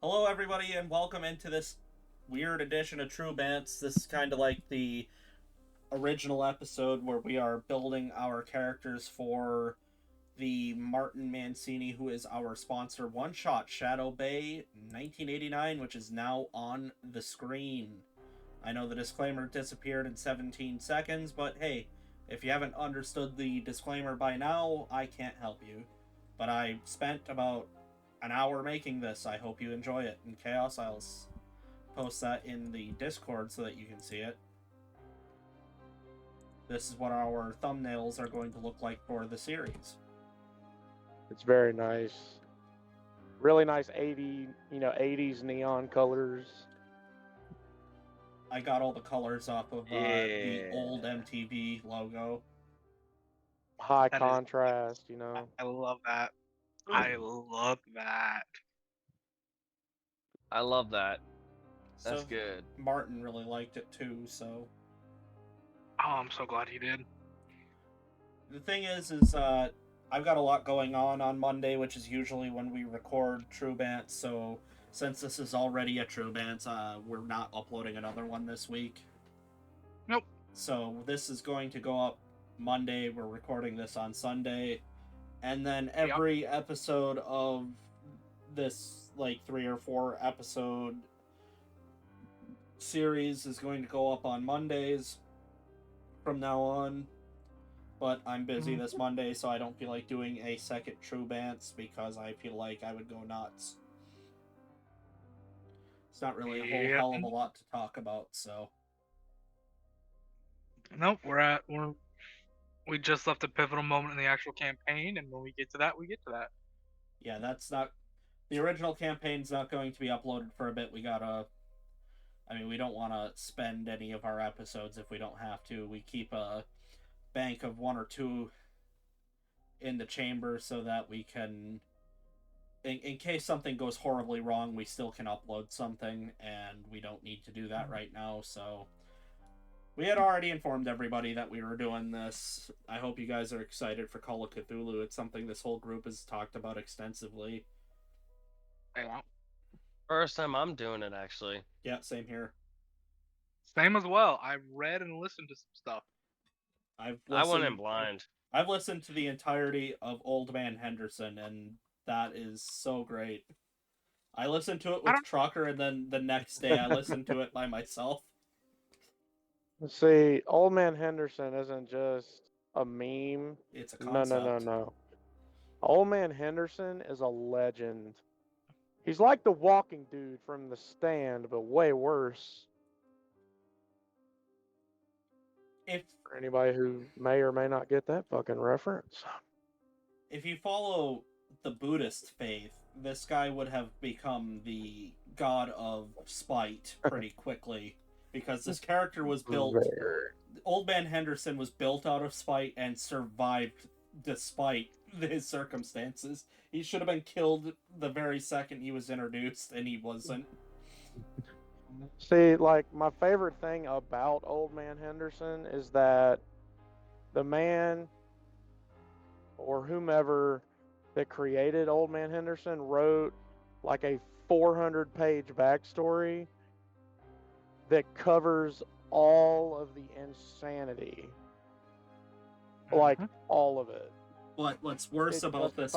Hello, everybody, and welcome into this weird edition of True Bants. This is kind of like the original episode where we are building our characters for the Martin Mancini, who is our sponsor, One Shot Shadow Bay 1989, which is now on the screen. I know the disclaimer disappeared in 17 seconds, but hey, if you haven't understood the disclaimer by now, I can't help you. But I spent about an hour making this. I hope you enjoy it. In Chaos, I'll post that in the Discord so that you can see it. This is what our thumbnails are going to look like for the series. It's very nice. Really nice 80s neon colors. I got all the colors off of the old Yeah. MTV logo. High That is, contrast. I love that. I love that. I love that. That's So good. Martin really liked it too, so Oh, I'm so glad he did. the thing is I've got a lot going on Monday, which is usually when we record True Bants. So since this is already a True Bants, we're not uploading another one this week. Nope. So this is going to go up Monday. We're recording this on Sunday, and then every episode of this like 3 or 4 episode series is going to go up on Mondays from now on. But I'm busy this Monday, so I don't feel like doing a second True Bants because I feel like I would go nuts. It's not really a whole hell of a lot to talk about, so Nope. We just left a pivotal moment in the actual campaign, and when we get to that, we get to that. yeah, that's not the original campaign's not going to be uploaded for a bit. We don't want to spend any of our episodes if we don't have to. We keep a bank of 1 or 2 in the chamber so that we can, in case something goes horribly wrong, we still can upload something, and we don't need to do that right now. So we had already informed everybody that we were doing this. I hope you guys are excited for Call of Cthulhu. It's something this whole group has talked about extensively. Yeah. First time I'm doing it, actually. Yeah, same here. Same as well. I read and listened to some stuff. I went in blind. I've listened to the entirety of Old Man Henderson, and that is so great. I listened to it with Trucker, and then the next day I listened to it by myself. See, Old Man Henderson isn't just a meme. It's a No, no, concept. no, no. Old Man Henderson is a legend. He's like the walking dude from The Stand, but way worse. If For anybody who may or may not get that fucking reference. if you follow the Buddhist faith, this guy would have become the god of spite pretty quickly because this character was built. Old Man Henderson was built out of spite and survived despite his circumstances. He should have been killed the very second he was introduced, and he wasn't. See, like, my favorite thing about Old Man Henderson is that the man or whomever that created Old Man Henderson wrote like a 400-page backstory that covers all of the insanity. Like, all of it. But what's worse about this?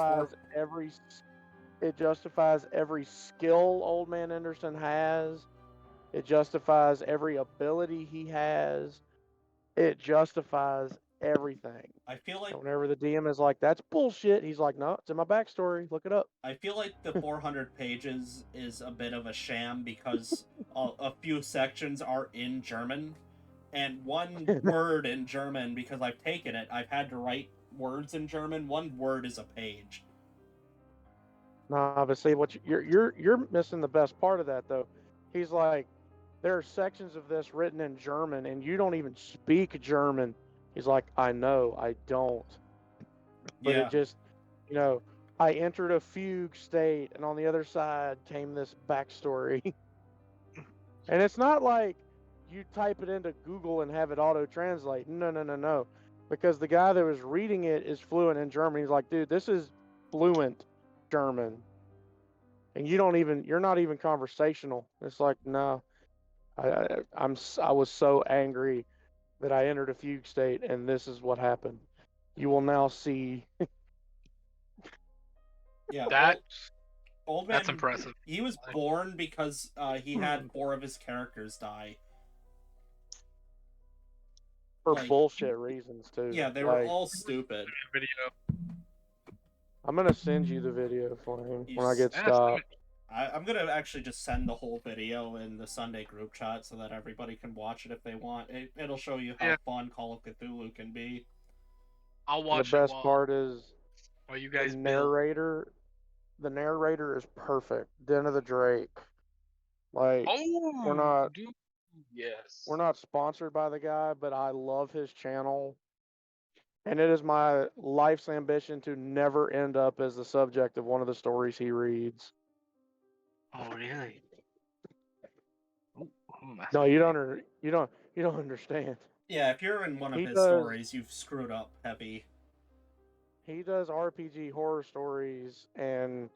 It justifies every skill Old Man Henderson has. It justifies every ability he has. It justifies everything. I feel like whenever the DM is like, "That's bullshit," he's like, "No, it's in my backstory. Look it up." I feel like the 400 pages is a bit of a sham because a few sections are in German, and one word in German, because I've taken it, I've had to write words in German. One word is a page. Nah, but see, what you're missing the best part of that though. He's like, there are sections of this written in German, and you don't even speak German. He's like, I know, I don't. But Yeah. it just, I entered a fugue state, and on the other side came this backstory. And it's not like you type it into Google and have it auto translate. No, no, no, no. Because the guy that was reading it is fluent in German. He's like, dude, this is fluent German. and you're not even conversational. It's like, no, I was so angry that I entered a fugue state, and this is what happened. You will now see. Yeah, old That's man. impressive. He was born because he had 4 of his characters die. For Like, bullshit reasons too. yeah, they were all stupid. Video. I'm gonna send you the video, Flame, You when I get Yeah, stopped. I'm gonna actually just send the whole video in the Sunday group chat so that everybody can watch it if they want. It'll show you how fun Call of Cthulhu can be. I'll The watch best it part is while you the guys build. narrator. The narrator is perfect. Den of the Drake. Like, we're not Dude, yes. we're not sponsored by the guy, but I love his channel. And it is my life's ambition to never end up as the subject of one of the stories he reads. Oh, really? No, you don't understand. Yeah, if you're in one of He his does- stories, you've screwed up heavy. He does RPG horror stories, and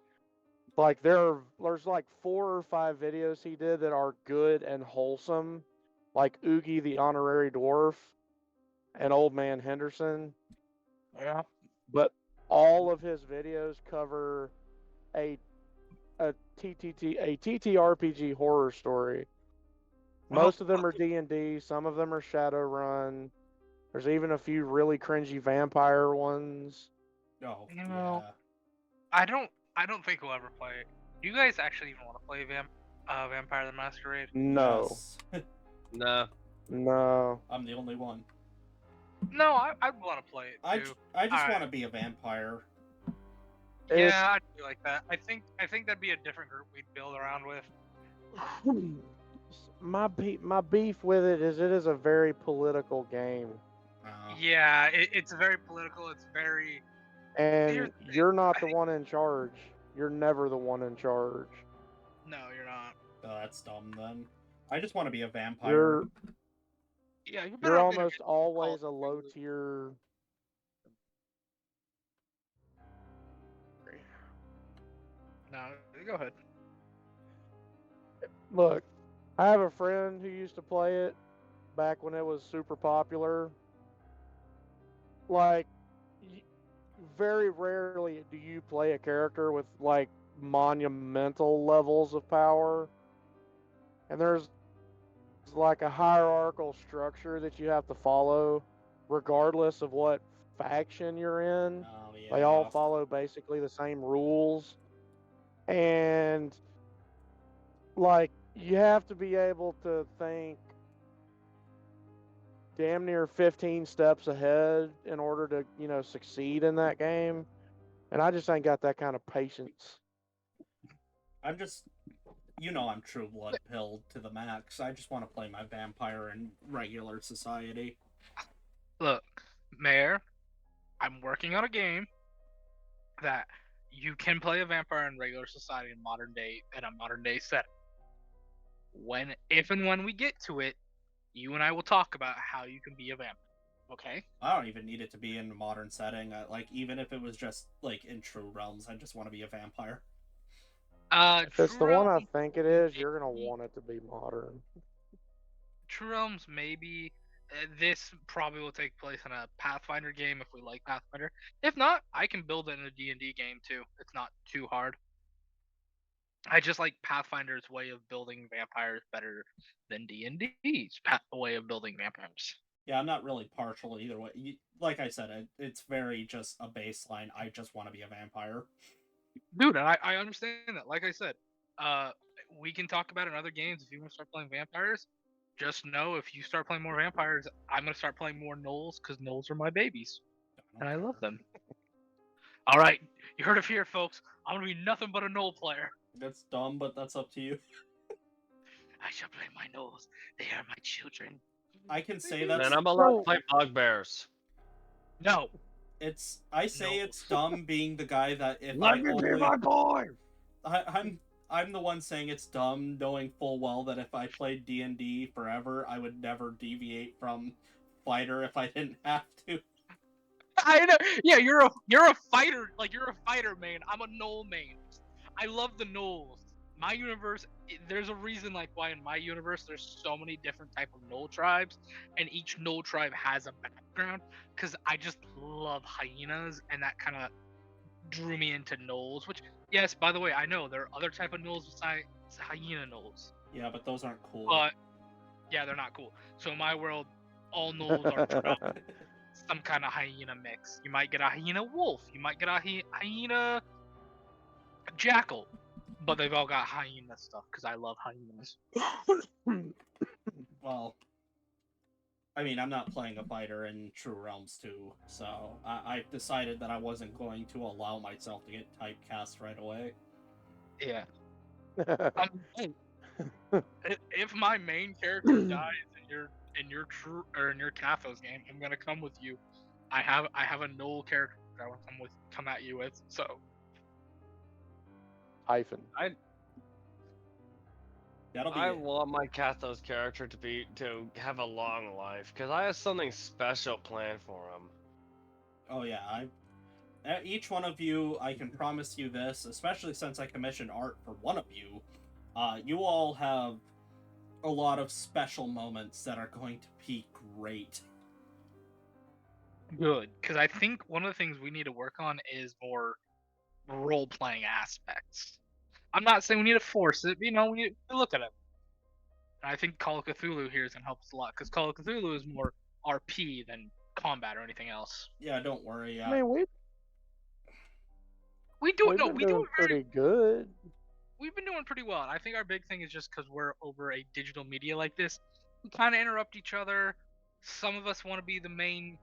like there's like 4 or 5 videos he did that are good and wholesome, like Oogie the Honorary Dwarf and Old Man Henderson. Yeah. But all of his videos cover a TTRPG horror story. Most of them are D&D, some of them are Shadowrun. There's even a few really cringy vampire ones. Oh, You know, yeah. I don't think we'll ever play it. Do you guys actually even want to play Vampire the Masquerade? No. Yes. Nah. No. I'm the only one. No, I'd want to play it too. I just Alright. want to be a vampire. Yeah, I'd be like that. I think that'd be a different group we'd build around with. My beef with it is a very political game. Yeah, it's very political. It's very. And you're not the one in charge. You're never the one in charge. No, you're not. Oh, that's dumb then. I just want to be a vampire. You're almost always a low tier. No, go ahead. Look, I have a friend who used to play it back when it was super popular. Like, very rarely do you play a character with like monumental levels of power. And there's like a hierarchical structure that you have to follow regardless of what faction you're in. Oh, yeah. They all follow basically the same rules. And like, you have to be able to think damn near 15 steps ahead in order to, succeed in that game. And I just ain't got that kind of patience. I'm just, I'm true blood pilled to the max. I just want to play my vampire in regular society. Look, Mayor, I'm working on a game that you can play a vampire in regular society in a modern day setting. If and when we get to it, you and I will talk about how you can be a vampire. Okay? I don't even need it to be in a modern setting. Like, even if it was just like in True Realms, I just want to be a vampire. If it's the one I think it is, you're gonna want it to be modern. True Realms, maybe. This probably will take place in a Pathfinder game if we like Pathfinder. If not, I can build it in a D&D game too. It's not too hard. I just like Pathfinder's way of building vampires better than D&D's way of building vampires. Yeah, I'm not really partial either way. Like I said, it's very just a baseline. I just want to be a vampire. Dude, I understand that. Like I said, we can talk about it in other games if you want to start playing vampires. Just know if you start playing more vampires, I'm going to start playing more gnolls because gnolls are my babies. And I love them. All right, you heard it here, folks. I'm going to be nothing but a gnoll player. That's dumb, but that's up to you. I shall play my gnolls. They are my children. I can say that. Man, I'm allowed to play bugbears. No. It's dumb being the guy that if Let me be my boy. I'm the one saying it's dumb, knowing full well that if I played D&D forever, I would never deviate from fighter if I didn't have to. I know. Yeah, you're a fighter. Like, you're a fighter main. I'm a gnoll main. I love the gnolls. My universe, there's a reason like why in my universe there's so many different type of gnoll tribes, and each gnoll tribe has a background. Because I just love hyenas, and that kind of drew me into gnolls. Which, yes, by the way, I know there are other type of gnolls besides hyena gnolls, Yeah, but those aren't cool. but yeah, they're not cool. So in my world, all gnolls are probably some kind of hyena mix. You might get a hyena wolf. You might get a hyena jackal, but they've all got hyena stuff because I love hyenas. Well, I mean, I'm not playing a fighter in True Realms 2, so I decided that I wasn't going to allow myself to get typecast right away. Yeah. If my main character dies in your true or in your Kathos game, I'm gonna come with you. I have a gnoll character I want to come at you with. So Hyphen. That'll be I it. want my Cthulhu's character to have a long life because I have something special planned for him. Oh yeah, each one of you, I can promise you this, especially since I commissioned art for one of you. You all have a lot of special moments that are going to be great. good, because I think one of the things we need to work on is more role playing aspects. I'm not saying we need to force it, but we need to look at it. And I think Call of Cthulhu here is gonna help us a lot because Call of Cthulhu is more RP than combat or anything else. Yeah, don't worry. I mean, We do it. we've No, been we do doing it very. pretty good. We've been doing pretty well. I think our big thing is just because we're over a digital media like this, we kind of interrupt each other. Some of us want to be the main.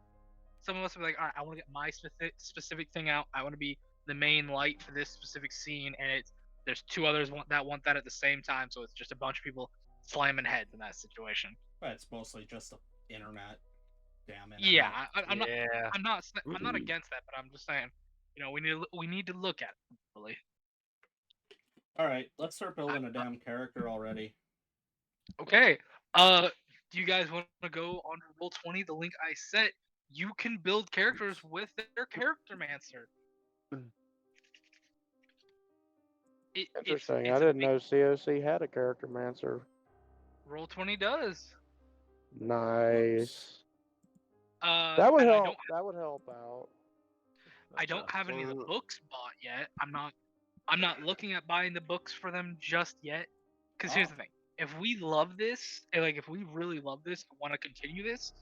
Some of us are like, all right, I want to get my specific thing out. I want to be the main light for this specific scene, and there's two others that want that at the same time. So it's just a bunch of people slamming heads in that situation. But it's mostly just the internet. Damn internet. Yeah, I'm not. Yeah. I'm not against that, but I'm just saying, we need to look at it really. All right, let's start building a damn character already. Okay. Do you guys want to go on to Roll20? The link I set. You can build characters with their character mancer. Interesting. I didn't know COC had a character mancer. Roll20 does. Nice. That would help. That would help out. I don't have any of the books bought yet. I'm not looking at buying the books for them just yet. Because here's the thing: if we love this, and if we really love this and want to continue this,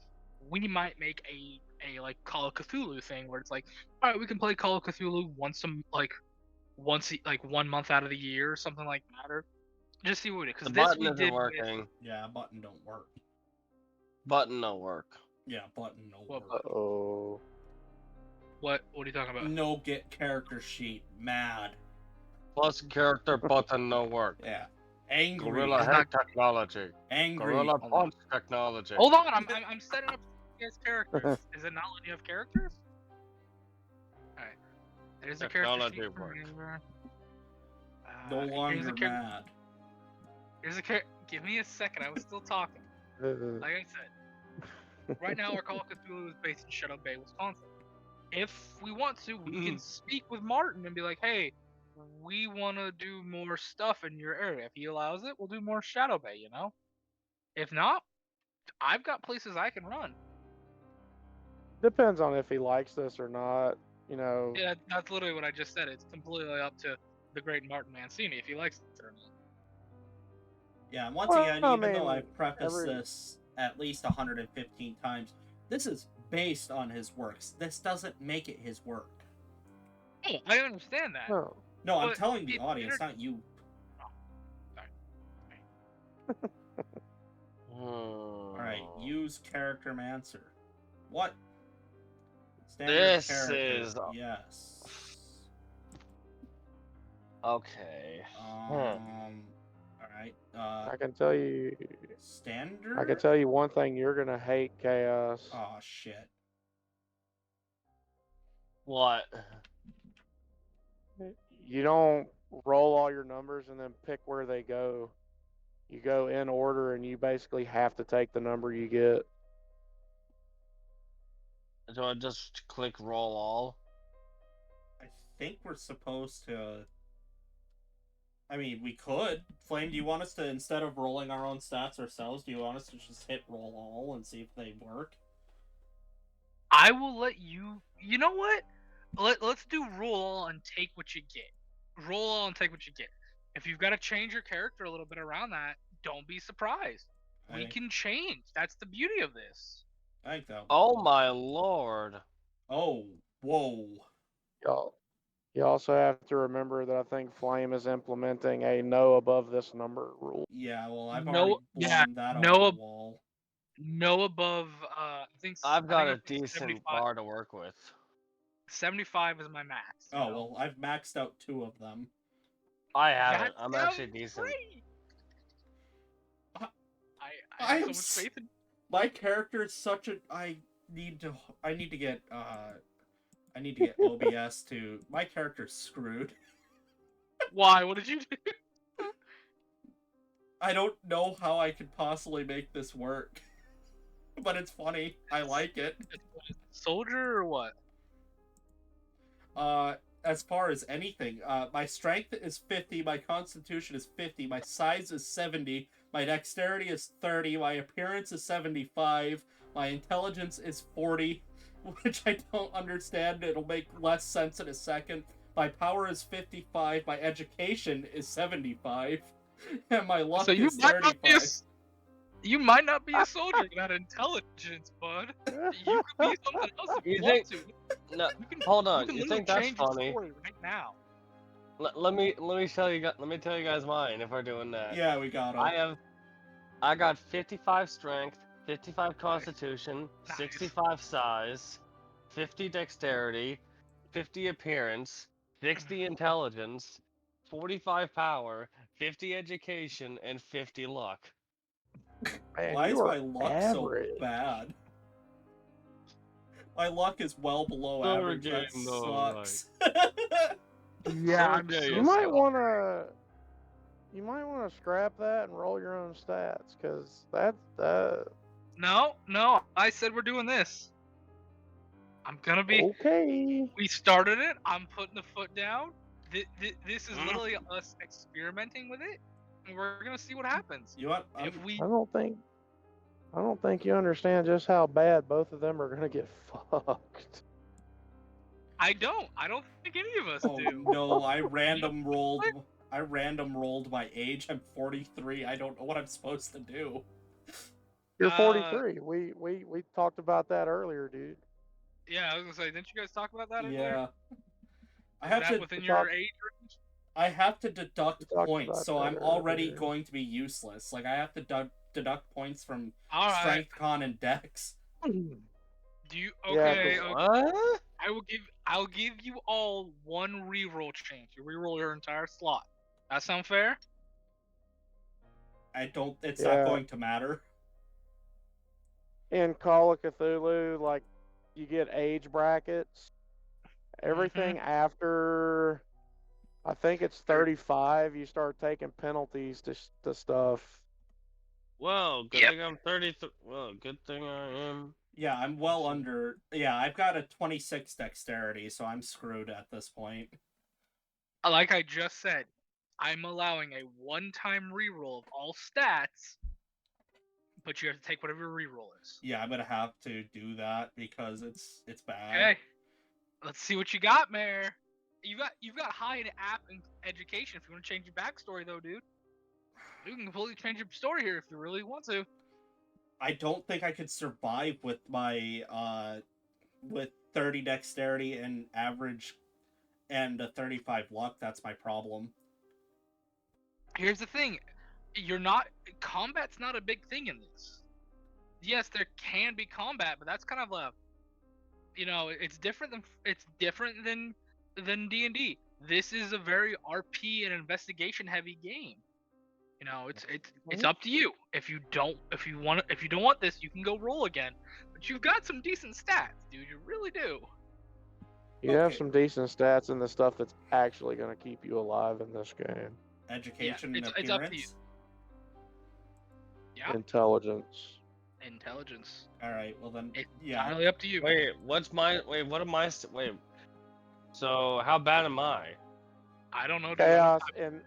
we might make a like Call of Cthulhu thing where it's like, all right, we can play Call of Cthulhu once 1 month out of the year or something like that, or just see what we do. Because The this button we isn't did working. Yeah, button don't work. Button no work. Yeah, button no What work. Oh. What are you talking about? No get character sheet. Mad. Plus character button no work. Yeah. Angry. Gorilla head technology. Angry. Gorilla punch technology. Hold on, I'm setting up his characters. Is it not letting you have characters? Alright. There's a character sheet Technology for work. me. No longer mad. Here's a character. Give me a second. I was still talking. Like I said, right now our Call of Cthulhu is based in Shadow Bay, Wisconsin. If we want to, we can speak with Martin and be like, hey, we want to do more stuff in your area. If he allows it, we'll do more Shadow Bay, If not, I've got places I can run. Depends on if he likes this or not. Yeah, that's literally what I just said. It's completely up to the great Martin Mancini if he likes it or not. Yeah, and once again, even though I've prefaced this at least 115 times, this is based on his works. This doesn't make it his work. Oh, I understand that. No, I'm telling the audience, not you. Alright, use character mancer. What? Standard This character. is... Yes. Okay. Alright. I can tell you. Standard? I can tell you one thing: you're gonna hate chaos. Oh shit. What? You don't roll all your numbers and then pick where they go. You go in order, and you basically have to take the number you get. Do I just click roll all? I think we're supposed to I mean, we could. Flame, do you want us to, instead of rolling our own stats ourselves, do you want us to just hit roll all and see if they work? I will let you. You know what? Let's do roll all and take what you get. Roll all and take what you get. If you've got to change your character a little bit around that, don't be surprised. We can change. That's the beauty of this. I think that. Oh my lord. Oh, whoa. Y'all, you also have to remember that I think Flame is implementing a no above this number rule. Yeah, well, I've No- already yeah, blown that no off ab- the wall. No above. I think I've got I a think decent 75. bar to work with. 75 is my max. Oh, well, I've maxed out 2 of them. I haven't. That I'm sounds actually decent. great. I I have so am much faith in. My character is such a. I need to get. I need to get OBS to. My character's screwed. Why? What did you do? I don't know how I could possibly make this work. But it's funny. I like it. Soldier or what? As far as anything, my strength is 50, my constitution is 50, my size is 70, my dexterity is 30, my appearance is 75, my intelligence is 40, which I don't understand. It'll make less sense in a second. My power is 55, my education is 75, and my luck So you is might not be a 35. you might not be a soldier without intelligence, bud. You could be something else if you, You want think- to. No, You can, hold on. You, can You literally think that's change your funny? story right now. Let me tell you guys mine if we're doing that. Yeah, we got him. I got 55 strength, 55 constitution, Nice. 65 size, 50 dexterity, 50 appearance, 60 intelligence, 45 power, 50 education, and 50 luck. Man, Why you is are my luck average. so bad? My luck is well below Third average. That game, though, sucks. Yeah, I'm Okay, so You might sorry. wanna scrap that and roll your own stats, cause that No, I said we're doing this. I'm gonna be. okay. We started it. I'm putting the foot down. This is Mm. literally us experimenting with it, and we're gonna see what happens. You want? If we, I don't think you understand just how bad both of them are gonna get fucked. I don't think any of us Oh do. no! I random rolled my age. I'm 43. I don't know what I'm supposed to do. You're Uh, 43. We talked about that earlier, dude. Yeah, I was gonna say, didn't you guys talk about that earlier? Yeah. I Is have that to. within We your talked- age range? I have to deduct We talked points, about so that I'm already earlier. going to be useless. Like I have to deduct points from All right. strength, con, and dex. Do you? Yeah, Okay. 'cause- Okay. What? I'll give you all one reroll chance. You reroll your entire slot. That sound fair? I don't. It's Yeah. not going to matter. In Call of Cthulhu, like you get age brackets. Everything after, I think it's 35, you start taking penalties to stuff. Well, good Yep. thing I'm 33. Well, good thing I am. Yeah, I'm well under. Yeah, I've got a 26 dexterity, so I'm screwed at this point. Like I just said, I'm allowing a one-time reroll of all stats, but you have to take whatever your reroll is. Yeah, I'm gonna have to do that because it's bad. Okay. Let's see what you got, Mayor. You've got high in app and education. If you want to change your backstory, though, dude, you can completely change your story here if you really want to. I don't think I could survive with my with 30 dexterity and average and a 35 luck. That's my problem. Here's the thing, combat's not a big thing in this. Yes, there can be combat, but that's kind of a, it's different than D&D. This is a very RP and investigation heavy game. It's up to you. If you don't want this, you can go roll again. But you've got some decent stats, dude. You really do. You have Okay. some decent stats in the stuff that's actually going to keep you alive in this game. Education it's and up to you. appearance. Yeah. Intelligence. Intelligence. All right. Well then, It's yeah. entirely up to you. Wait, what am I? Wait. So how bad am I? I don't know. dude. Chaos and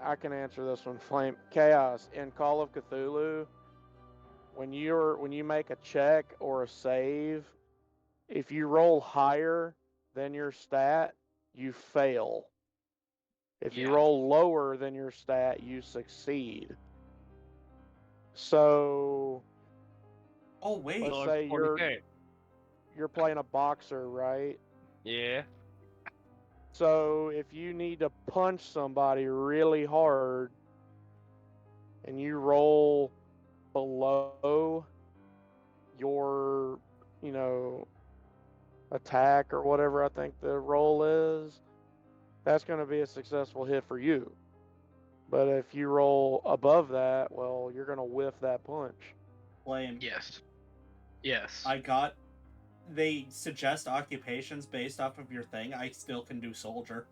I can answer this one. Flame Chaos in Call of Cthulhu. When you make a check or a save, if you roll higher than your stat, you fail. If you Yeah. roll lower than your stat, you succeed. So Oh wait, let's So say 40K. you're playing a boxer, right? Yeah. So if you need to punch somebody really hard and you roll below your, you know, attack or whatever I think the roll is, that's going to be a successful hit for you. But if you roll above that, well, you're going to whiff that punch. Flame. Yes. Yes. I got. They suggest occupations based off of your thing. I still can do soldier.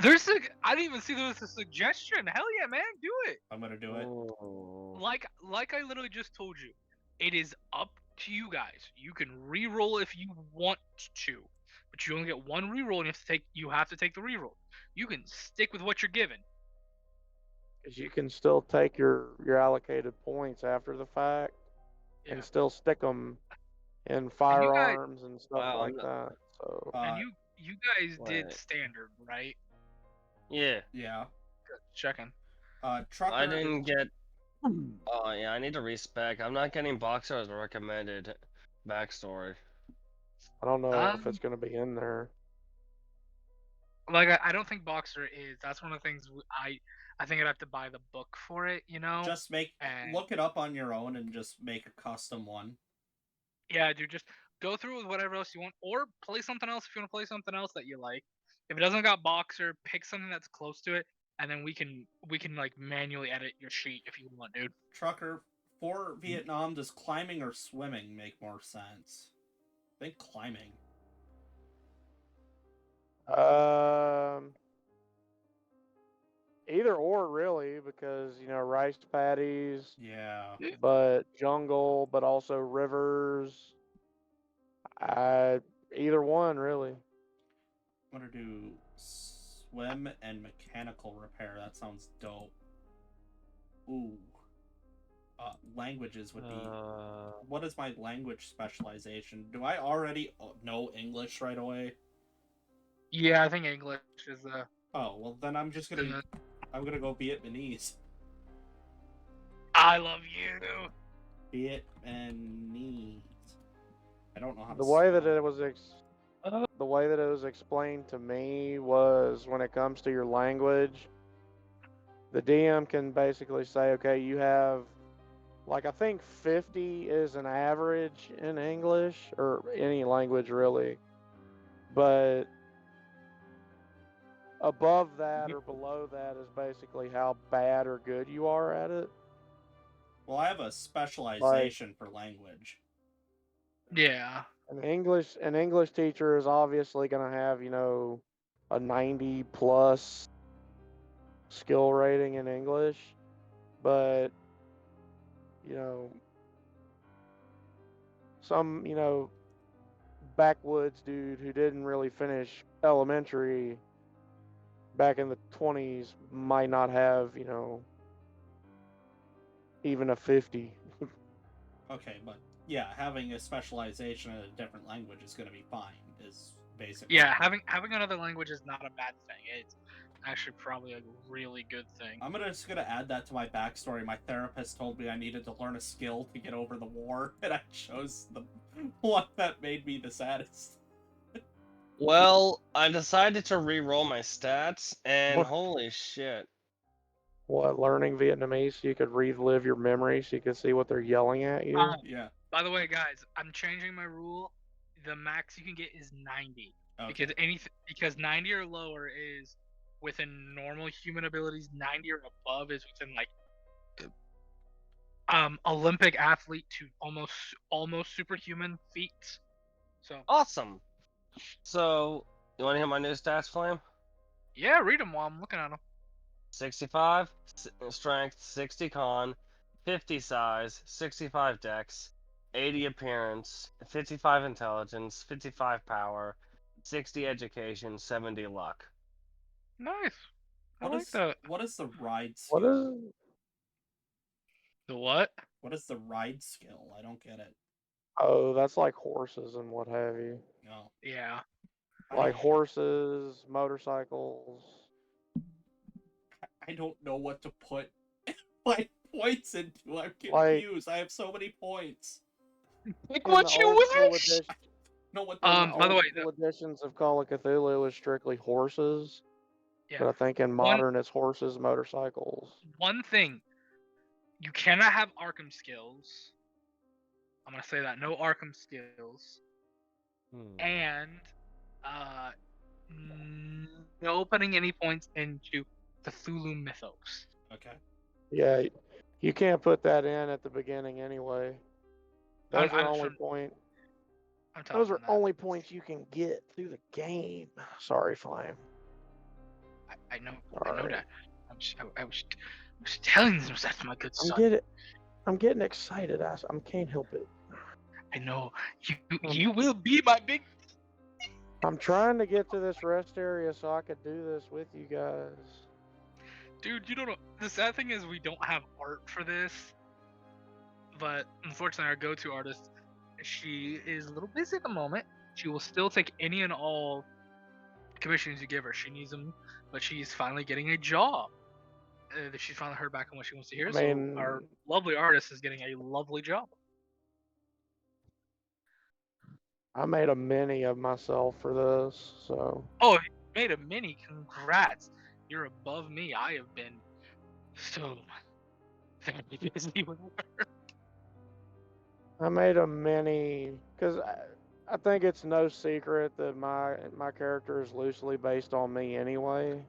There's a. I didn't even see there was a suggestion. Hell yeah, man, do it. I'm gonna do it. Ooh. Like I literally just told you, it is up to you guys. You can re-roll if you want to, but you only get one re-roll, and you have to take the re-roll. You can stick with what you're given. Because you can still take your allocated points after the fact Yeah. and still stick them in guys- firearms and stuff Wow, like that. So And you guys did Wait. standard, right? Yeah. Yeah. Good. Checking. Trucker. I didn't get. Oh yeah, I need to respec. I'm not getting boxer as a recommended backstory. I don't know if it's Um, going to be in there. like I don't think Boxer is. That's one of the things I think I'd have to buy the book for it. You know. Just And look it up on your own and just make a custom one. yeah, dude, just go through with whatever else you want, or play something else if you want to play something else that you like. If it doesn't got Boxer, pick something that's close to it, and then we can like manually edit your sheet if you want, dude. Trucker, for Vietnam, does climbing or swimming make more sense? I think climbing. Um, Either or, really, because rice paddies, Yeah. but jungle, but also rivers. Either one, really. I'm gonna do swim and mechanical repair. That sounds dope. Ooh. Languages would be. What is my language specialization? Do I already know English right away? Yeah, I think English is the. Oh well, then I'm just gonna. I'm gonna go Vietnamese. I love you. Vietnamese. I don't know how to. The way that spell. it was the way that it was explained to me was when it comes to your language, the DM can basically say, okay, you have like I think 50 is an average in English or any language really, but above that or below that is basically how bad or good you are at it. Well, I have a specialization for language. Yeah. An English teacher is obviously going to have, a 90 plus skill rating in English, but you know, some, backwoods dude who didn't really finish elementary back in the 20s might not have, even a 50. Okay, but yeah, having a specialization in a different language is gonna be fine. Is basically. Yeah, having another language is not a bad thing. It's actually probably a really good thing. I'm just gonna add that to my backstory. My therapist told me I needed to learn a skill to get over the war, and I chose the one that made me the saddest. Well, I decided to re-roll my stats, and What? holy shit. What, learning Vietnamese so you could relive your memories so you could see what they're yelling at you? Yeah. By the way, guys, I'm changing my rule. The max you can get is 90 Okay. because 90 or lower is within normal human abilities. 90 or above is within like Olympic athlete to almost superhuman feats. So Awesome. So, you want to hear my new stats, Flame? yeah, read them while I'm looking at them. 65 strength, 60 con, 50 size, 65 dex, 80 appearance, 55 intelligence, 55 power, 60 education, 70 luck. Nice. I like that. What is the ride What skill? is? The what? What is the ride skill? I don't get it. Oh, that's like horses and what have you. No. Yeah. Like horses, motorcycles. I don't know what to put my points into. I'm Like confused. I have so many points. Pick in the what you old school wish. edition, Know what in the the By the old way, school editions of Call of Cthulhu, it was strictly horses. yeah. But I think in One modern, it's horses, motorcycles. one thing, you cannot have Arkham skills. I'm gonna say that, no Arkham skills, and uh, no putting any points into Cthulhu mythos. Okay. Yeah, you can't put that in at the beginning anyway. Those are I'm only sure. point. I'm telling Those are them that. only points you can get through the game. Sorry, Flame. I know. All I know right. that. I was telling them that, my good I'm son. getting excited. I can't help it. I know you will be my big. I'm trying to get to this rest area so I could do this with you guys. Dude, you don't know. The sad thing is we don't have art for this, but unfortunately our go-to artist, she is a little busy at the moment. She will still take any and all commissions you give her. She needs them, but she's finally getting a job. She's finally heard back on what she wants to hear. I So mean, our lovely artist is getting a lovely job. I made a mini of myself for this, so Oh, you made a mini. Congrats. You're above me. I have been so very busy with work. I made a mini because I think it's no secret that my character is loosely based on me anyway.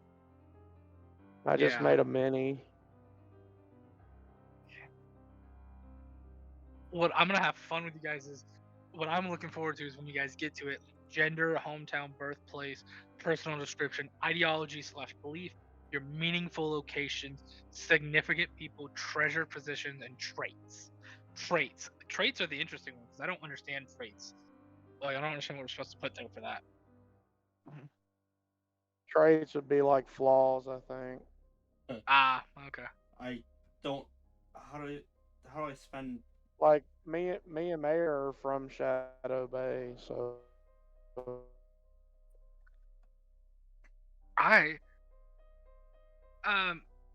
I just Yeah. made a mini. What I'm gonna have fun with you guys is what I'm looking forward to is when you guys get to it. Gender, hometown, birthplace, personal description, ideology slash belief, your meaningful locations, significant people, treasured positions, and traits. Traits are the interesting ones because I don't understand traits. Like I don't understand what we're supposed to put there for that. Traits would be like flaws, I think. Ah, okay. I don't. How do I spend? Like me and Mayor are from Shadow Bay, so I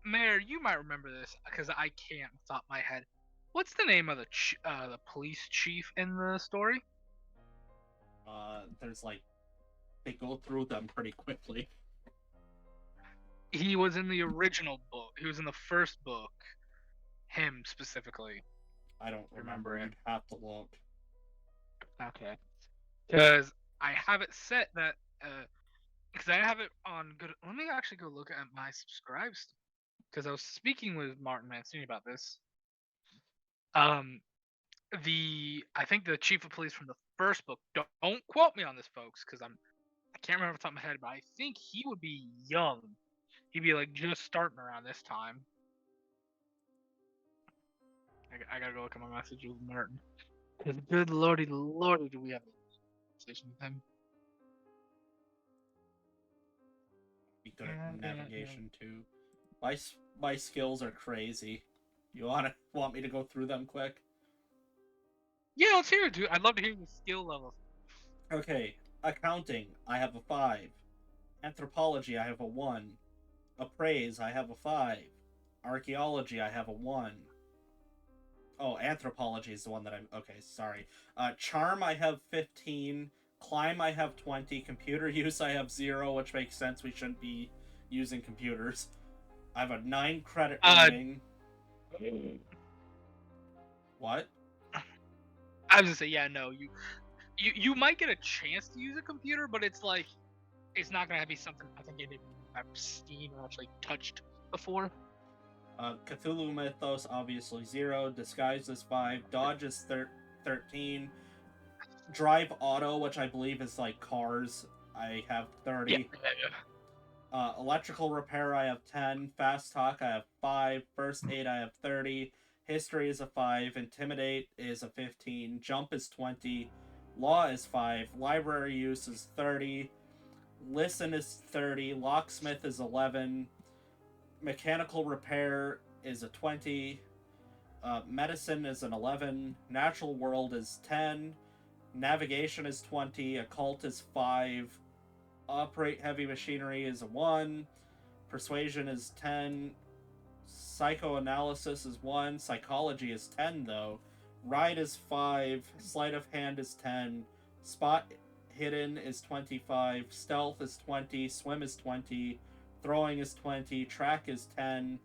Mayor, you might remember this because I can't off the top of my head. What's the name of the police chief in the story? There's like they go through them pretty quickly. He was in the original book. He was in the first book. Him specifically. I don't remember. it. You'd have to look. Okay. Because I have it set that because I have it on good. Let me actually go look at my subscribes because I was speaking with Martin Mancini about this. I think the chief of police from the first book. Don't quote me on this, folks, because I can't remember off the top of my head, but I think he would be young. He'd be like just starting around this time. I gotta go look at my message with Martin. Because good lordy, do we have a conversation with him? Be good at navigation too. My skills are crazy. You want me to go through them quick? Yeah, let's hear it, dude. I'd love to hear your skill levels. Okay, accounting, I have a 5. Anthropology, I have a 1. Appraise, I have a 5. Archaeology, I have a 1. Oh, anthropology is the one that I'm... Okay, sorry. Charm, I have 15. Climb, I have 20. Computer use, I have 0, which makes sense. We shouldn't be using computers. I have a 9 credit rating. What? I was gonna say, yeah, no, you might get a chance to use a computer, but it's like it's not gonna be something I think I've seen or actually touched before. Cthulhu Mythos, obviously 0. Disguise is 5. Dodge is 13. Drive Auto, which I believe is like cars, I have 30. Yeah. Electrical Repair, I have 10. Fast Talk, I have 5. First Aid, I have 30. History is a 5. Intimidate is a 15. Jump is 20. Law is 5. Library Use is 30. Listen is 30. Locksmith is 11. Mechanical repair is a 20. Medicine is an 11. Natural world is 10. Navigation is 20. Occult is 5. Operate heavy machinery is a 1. Persuasion is 10. Psychoanalysis is 1. Psychology is 10, though. Ride is 5. Sleight of hand is 10. Spot hidden is 25. Stealth is 20. Swim is 20. Throwing is 20. Track is 10.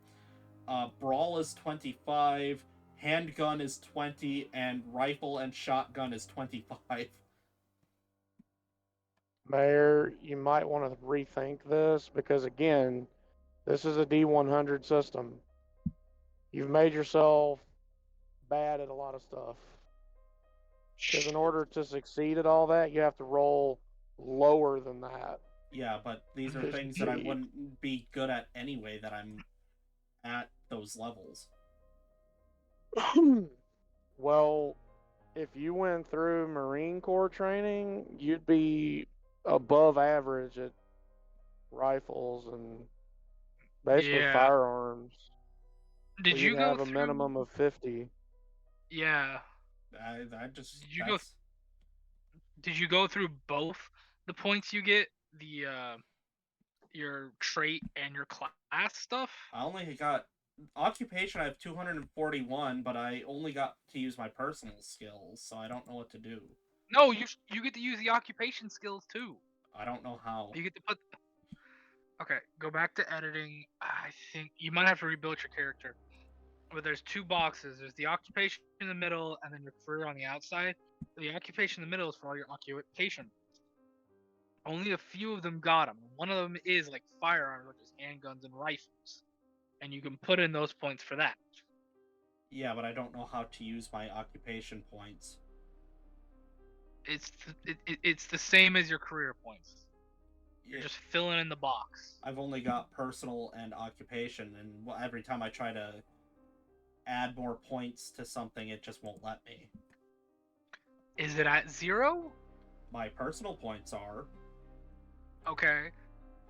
Brawl is 25. Handgun is 20. And rifle and shotgun is 25. Mayor, you might want to rethink this because, again, this is a D100 system. You've made yourself bad at a lot of stuff. Because in order to succeed at all that, you have to roll lower than that. Yeah, but these are things that I wouldn't be good at anyway that I'm at those levels. Well, if you went through Marine Corps training, you'd be above average at rifles and basically Yeah. firearms. Did So you you'd go have a through? minimum of 50. Yeah. I just Did you go? that's Did you go through both the points you get, the your trait and your class stuff? I only got occupation. I have 241, but I only got to use my personal skills, so I don't know what to do. No, you get to use the occupation skills too. I don't know how. You get to put. Okay, go back to editing. I think you might have to rebuild your character. But there's two boxes. There's the occupation in the middle, and then your career on the outside. The occupation in the middle is for all your occupation. Only a few of them got them. One of them is like firearms, which is handguns and rifles, and you can put in those points for that. Yeah, but I don't know how to use my occupation points. It's the same as your career points. You're just filling in the box. I've only got personal and occupation, and every time I try to add more points to something, it just won't let me. Is it at 0? My personal points are. Okay.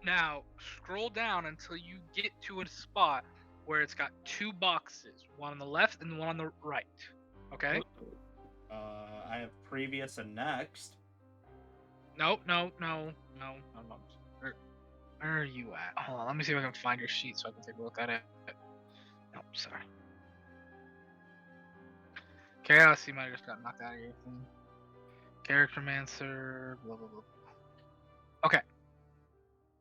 Now, scroll down until you get to a spot where it's got two boxes, one on the left and one on the right. Okay? I have previous and next. No. Where are you at? Hold on, let me see if I can find your sheet so I can take a look at it. No, sorry. Chaos, you might have just got knocked out of your thing. Character Mancer, blah blah blah. Okay.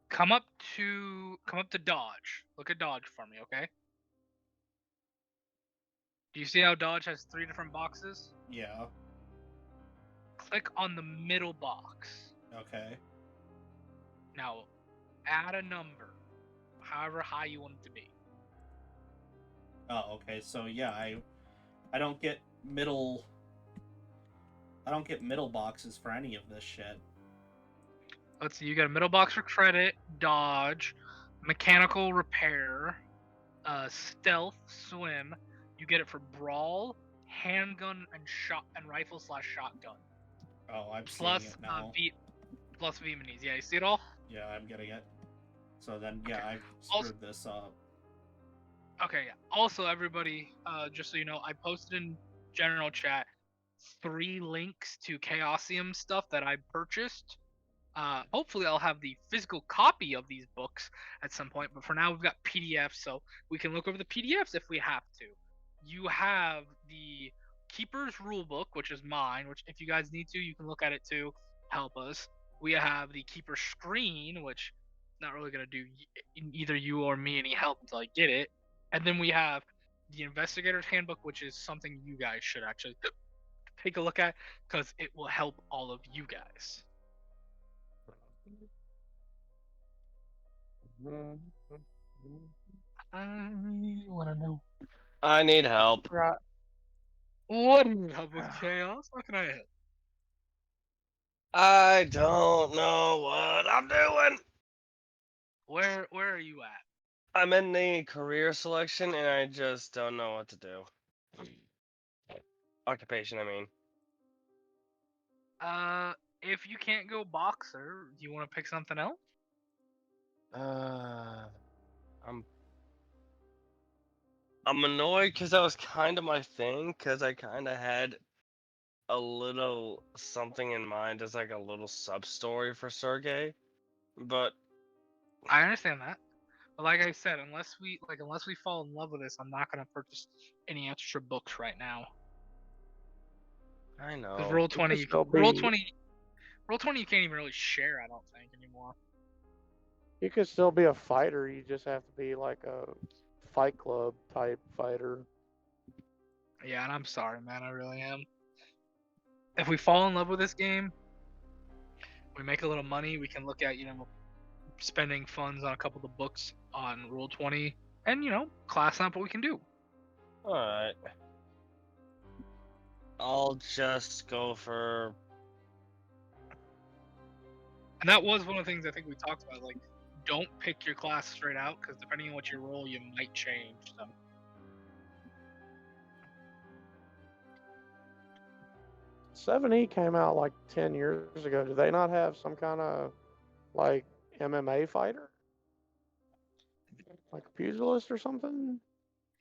Come up to dodge. Look at dodge for me, okay? Do you see how dodge has 3 different boxes? Yeah. Click on the middle box. Okay. Now, add a number, however high you want it to be. Oh, okay. So yeah, I don't get middle. I don't get middle boxes for any of this shit. Let's see. You got a middle box for credit, dodge, mechanical repair, stealth, swim. You get it for brawl, handgun, and rifle/shotgun. Oh, I'm Plus seeing it now. plus Vietnamese. Yeah, you see it all? Yeah, I'm getting it. So then, yeah, Okay. I've screwed this up. Okay, yeah. Also, everybody, just so you know, I posted in general chat 3 links to Chaosium stuff that I purchased. Hopefully, I'll have the physical copy of these books at some point, but for now, we've got PDFs, so we can look over the PDFs if we have to. You have the Keeper's Rulebook, which is mine, which if you guys need to, you can look at it too, help us. We have the Keeper's Screen, which is not really going to do either you or me any help until I get it. And then we have the Investigator's Handbook, which is something you guys should actually take a look at because it will help all of you guys. I want to know. I need help. Right. What do you help with chaos? How can I help? I don't know what I'm doing. Where are you at? I'm in the career selection and I just don't know what to do. Occupation, I mean. If you can't go boxer, do you want to pick something else? I'm I'm annoyed because that was kind of my thing, because I kind of had a little something in mind as like a little sub story for Sergey, but I understand that. But like I said, unless we fall in love with this, I'm not gonna purchase any extra books right now. I Because know. roll You could 20, still roll be 20, roll 20, you can't even really share. I don't think anymore. you could still be a fighter. You just have to be like a Fight Club type fighter. Yeah, and I'm sorry, man. I really am. If we fall in love with this game, we make a little money. We can look at spending funds on a couple of the books on roll 20, and class up what we can do. All right. I'll just go for. And that was one of the things I think we talked about. Like, don't pick your class straight out because depending on what you roll, you might change them. 7E came out like 10 years ago. Do they not have some kind of like MMA fighter? Like a pugilist or something?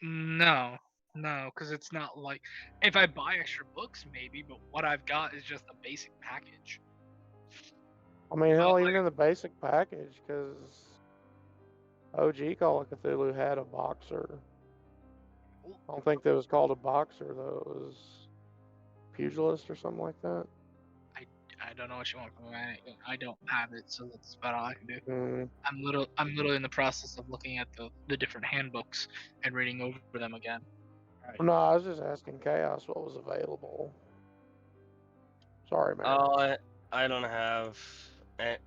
No, no, because it's not like if I buy extra books, maybe, but what I've got is just a basic package. I mean, hell, But even in the basic package, because OG Call of Cthulhu had a boxer. I don't think that was called a boxer, though. It was pugilist or something like that. I don't know what you want from me. I don't have it, so that's about all I can do. Mm. I'm literally in the process of looking at the different handbooks and reading over them again. No, I was just asking Chaos what was available. Sorry, man. I don't have.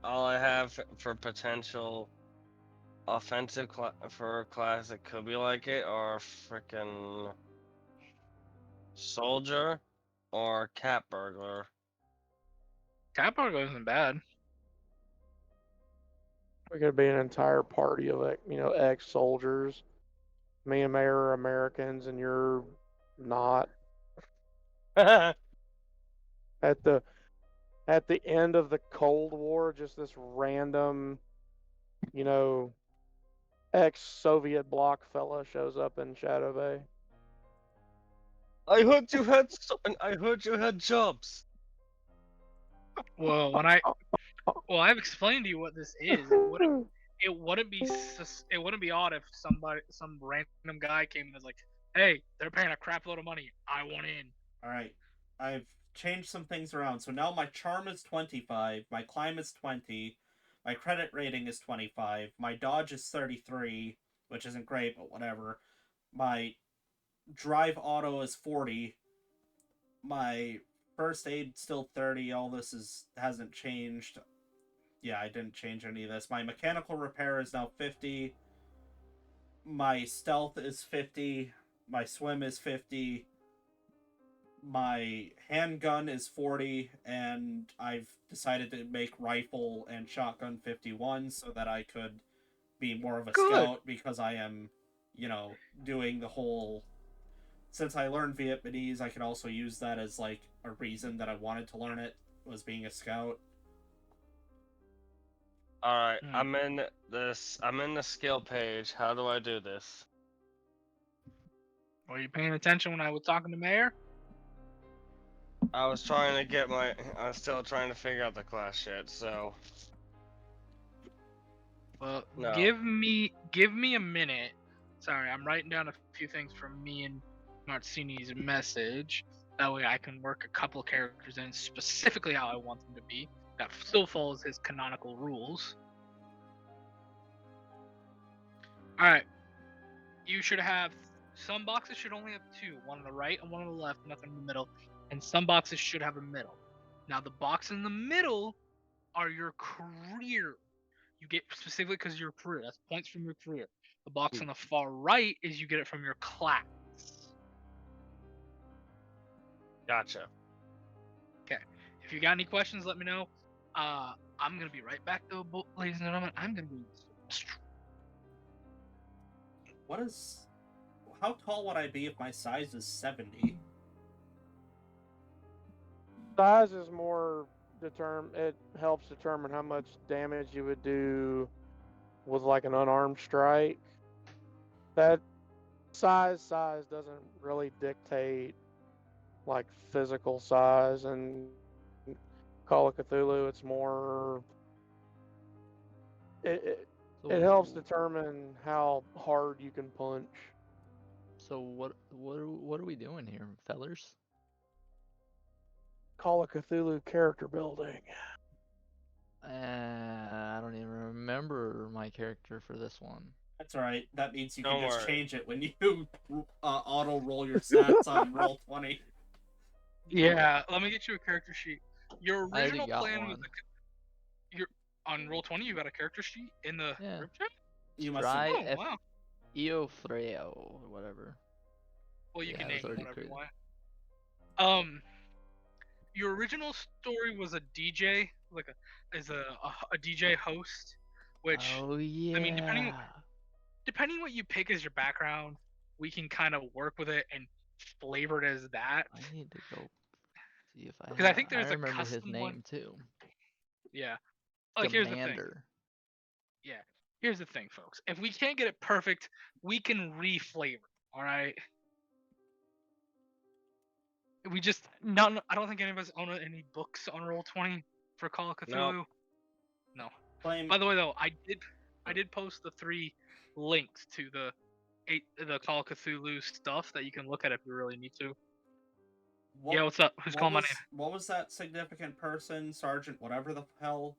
All I have for potential offensive for a class that could be like it are freaking soldier or cat burglar. Cat burglar isn't bad. We could be an entire party of ex-soldiers. Me and May are Americans, and you're not. At the end of the Cold War, just this random, you know, ex-Soviet bloc fella shows up in Shadow Bay. I heard you had I heard you had jobs. Well, I've explained to you what this is. It wouldn't be odd if some random guy came and was like, "Hey, they're paying a crap load of money. I want in." All right, I've changed some things around. So now my charm is 25, my climb is 20, my credit rating is 25, my dodge is 33, which isn't great, but whatever. My drive auto is 40. My first aid still 30. All this hasn't changed. Yeah, I didn't change any of this. My mechanical repair is now 50. My stealth is 50. My swim is 50. My handgun is 40, and I've decided to make rifle and shotgun 51 so that I could be more of a Good. scout because I am, doing the whole. Since I learned Vietnamese, I can also use that as like a reason that I wanted to learn it was being a scout. All right, Hmm. I'm in the skill page. How do I do this? Were you paying attention when I was talking to Mayor? I was trying to get my. I'm still trying to figure out the class shit. So Well, no. give me a minute. Sorry, I'm writing down a few things from me and Mancini's message. That way I can work a couple characters in specifically how I want them to be. That still follows his canonical rules. Alright. You should have some boxes should only have two, one on the right and one on the left, nothing in the middle. And some boxes should have a middle. Now the box in the middle are your career. You get specifically because of your career. That's points from your career. The box on the far right is you get it from your class. Gotcha. Okay. If you got any questions, let me know. I'm gonna be right back though, ladies and gentlemen. I'm gonna be. What is. How tall would I be if my size is 70? Size is more it helps determine how much damage you would do with like an unarmed strike. That size doesn't really dictate like physical size, and Call of Cthulhu, it's more it So, it helps determine how hard you can punch. So what are we doing here, fellers? Call of Cthulhu character building. I don't even remember my character for this one. That's alright. That means you Don't can just worry. change it when you auto roll your stats on roll 20. Yeah, let me get you a character sheet. Your I already original got plan was one. your on roll 20. You got a character sheet in the Yeah. group chat. You must have. Stry Oh F wow. Eofreo or whatever. Well, you Yeah, can it was name it already whatever you created. want. Your original story was a DJ, like a DJ host, which Oh I mean, yeah. depending what you pick as your background, we can kind of work with it and flavor it as that. I need to go see if I Because I have. think I there's a remember his custom one. name too. Yeah. Like here's the thing. Commander. Yeah. Here's the thing, folks. If we can't get it perfect, we can re-flavor. All right. We just none. I don't think any of us own any books on Roll20 for Call of Nope. Cthulhu. No. Claim. By the way, though, I did post the 3 links to the Call of Cthulhu stuff that you can look at if you really need to. Yeah, what's up? Who's calling my name? What was that significant person, Sergeant, whatever the hell?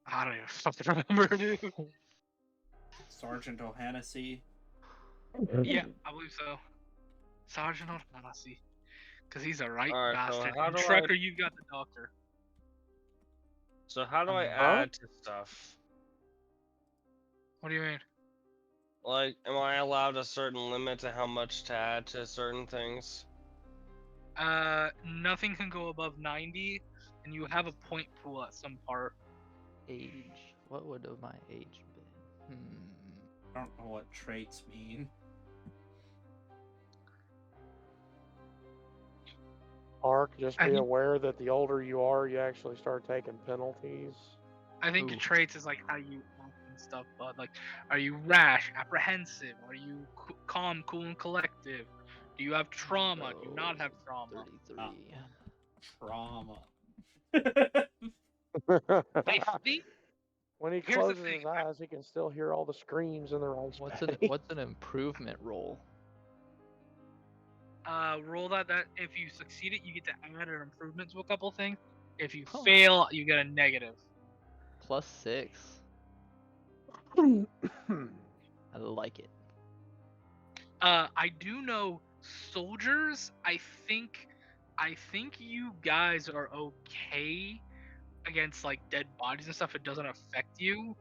I don't even fucking remember, dude. Sergeant O'Hannessy. Yeah, I believe so. Sergeant O'Hannessy. Because he's a right Alright, so bastard. how And do Trekker, you've got the doctor. So how do I Huh? add to stuff? What do you mean? Like, am I allowed a certain limit to how much to add to certain things? Nothing can go above 90, and you have a point pool at some part. Age. What would have my age been? I don't know what traits mean. Ark, just I be think- aware that the older you are, you actually start taking penalties. I think Ooh. traits is like how you act and stuff, but like, are you rash, apprehensive? Are you calm, cool, and collective? Do you have trauma? Do you not have trauma? 33. Trauma. I think When he Here's the closes thing, his eyes, he can still hear all the screams in the rice What's paddy. an improvement roll? roll that if you succeed it, you get to add an improvement to a couple things. If you Oh. fail, you get a negative. +6. I like it. I do know soldiers. I think you guys are okay against like dead bodies and stuff. It doesn't affect you.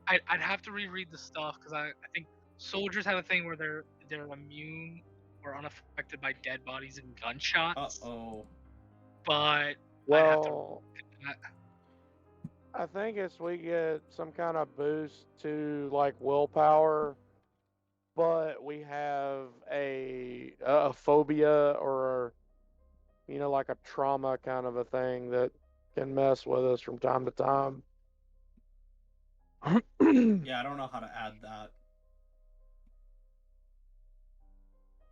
I'd have to reread the stuff because I think soldiers have a thing where they're immune or unaffected by dead bodies and gunshots. Uh-oh. But Well, I'd have to. I think it's we get some kind of boost to like willpower, but we have a phobia or like a trauma kind of a thing that can mess with us from time to time. Yeah, I don't know how to add that.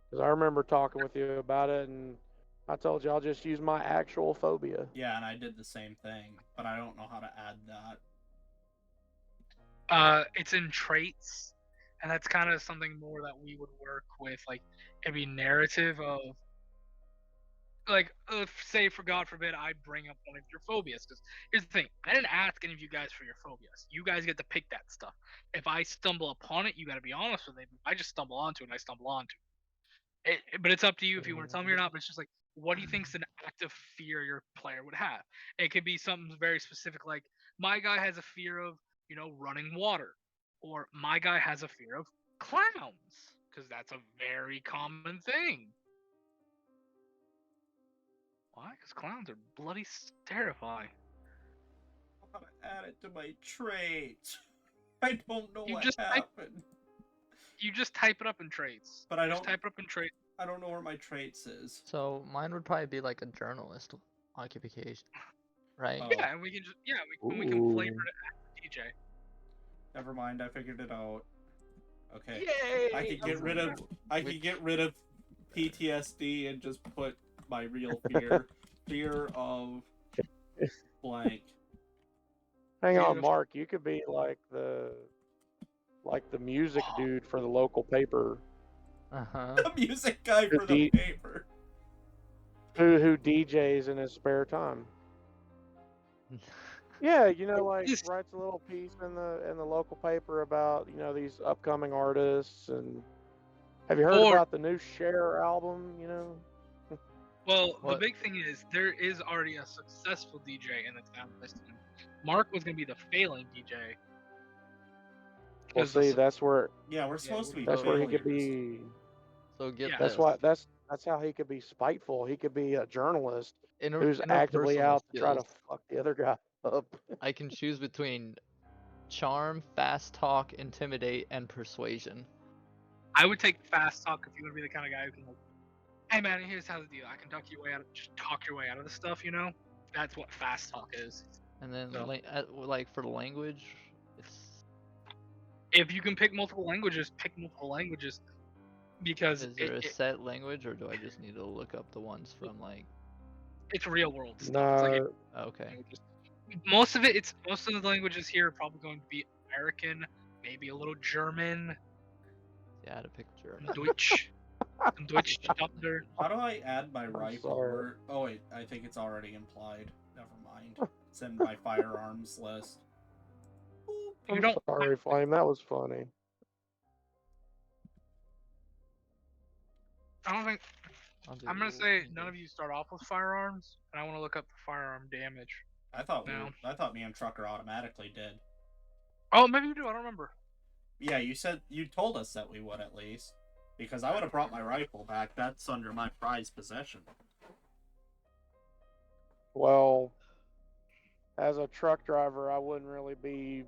Because I remember talking with you about it, and I told you I'll just use my actual phobia. Yeah, and I did the same thing, but I don't know how to add that. It's in traits, and that's kind of something more that we would work with. Like, it'd be narrative of, like, say for God forbid I bring up one of your phobias. Because here's the thing, I didn't ask any of you guys for your phobias. You guys get to pick that stuff. If I stumble upon it, you got to be honest with it. If I just stumble onto it, I stumble onto it. But it's up to you if you want to tell me or not. But it's just like, what do you think's an active fear your player would have? It could be something very specific, like my guy has a fear of running water, or my guy has a fear of clowns, because that's a very common thing. Why? Because clowns are bloody terrifying. How to add it to my traits? I don't know You what just happened. You just type it up in traits. But I Just don't. type it up in traits. I don't know where my traits is. So mine would probably be like a journalist occupation, right? Oh. Yeah, and we can just we can flavor it as a DJ. Never mind, I figured it out. Okay. Yay! I could get rid of PTSD and just put my real fear of blank. Hang on, Beautiful. Mark. You could be like the music dude for the local paper Uh-huh. The music guy Who for the D- paper. who DJs in his spare time. Yeah, like This- writes a little piece in the local paper about these upcoming artists. And have you heard Or about the new Cher album? well, the What? big thing is there is already a successful DJ in the town this time. Mark was gonna be the failing DJ. Well, Because the see, su- Yeah, we're supposed to be that's where he could failures. be. So get Yeah. That's this. why that's how he could be spiteful. He could be a journalist who's actively Interpersonal out to try to skills. fuck the other guy up. I can choose between charm, fast talk, intimidate, and persuasion. I would take fast talk if you want to be the kind of guy who can like, hey man, here's how the deal. I can talk your way out of, just talk your way out of the stuff, you know? That's what fast talk is. And then, No. like for the language, it's If you can pick multiple languages, pick multiple languages. Because is there a set language, or do I just need to look up the ones from like? it's real world stuff. It's like No, Okay. languages. Most of the languages here are probably going to be American, maybe a little German, Yeah, I had to pick German. Deutsch, some Deutsch Stutter. How do I add my rifle? sorry. Oh wait, I think it's already implied. Never mind. It's in my firearms list. You I'm don't. sorry, Flame. That was funny. I don't think. I'll do I'm gonna say none maybe- of you start off with firearms, and I want to look up the firearm damage. I thought No. I thought me and Trucker automatically did. Oh, maybe you do. I don't remember. Yeah, you told us that we would at least. Because I would have brought my rifle back. That's under my prized possession. Well, as a truck driver, I wouldn't really be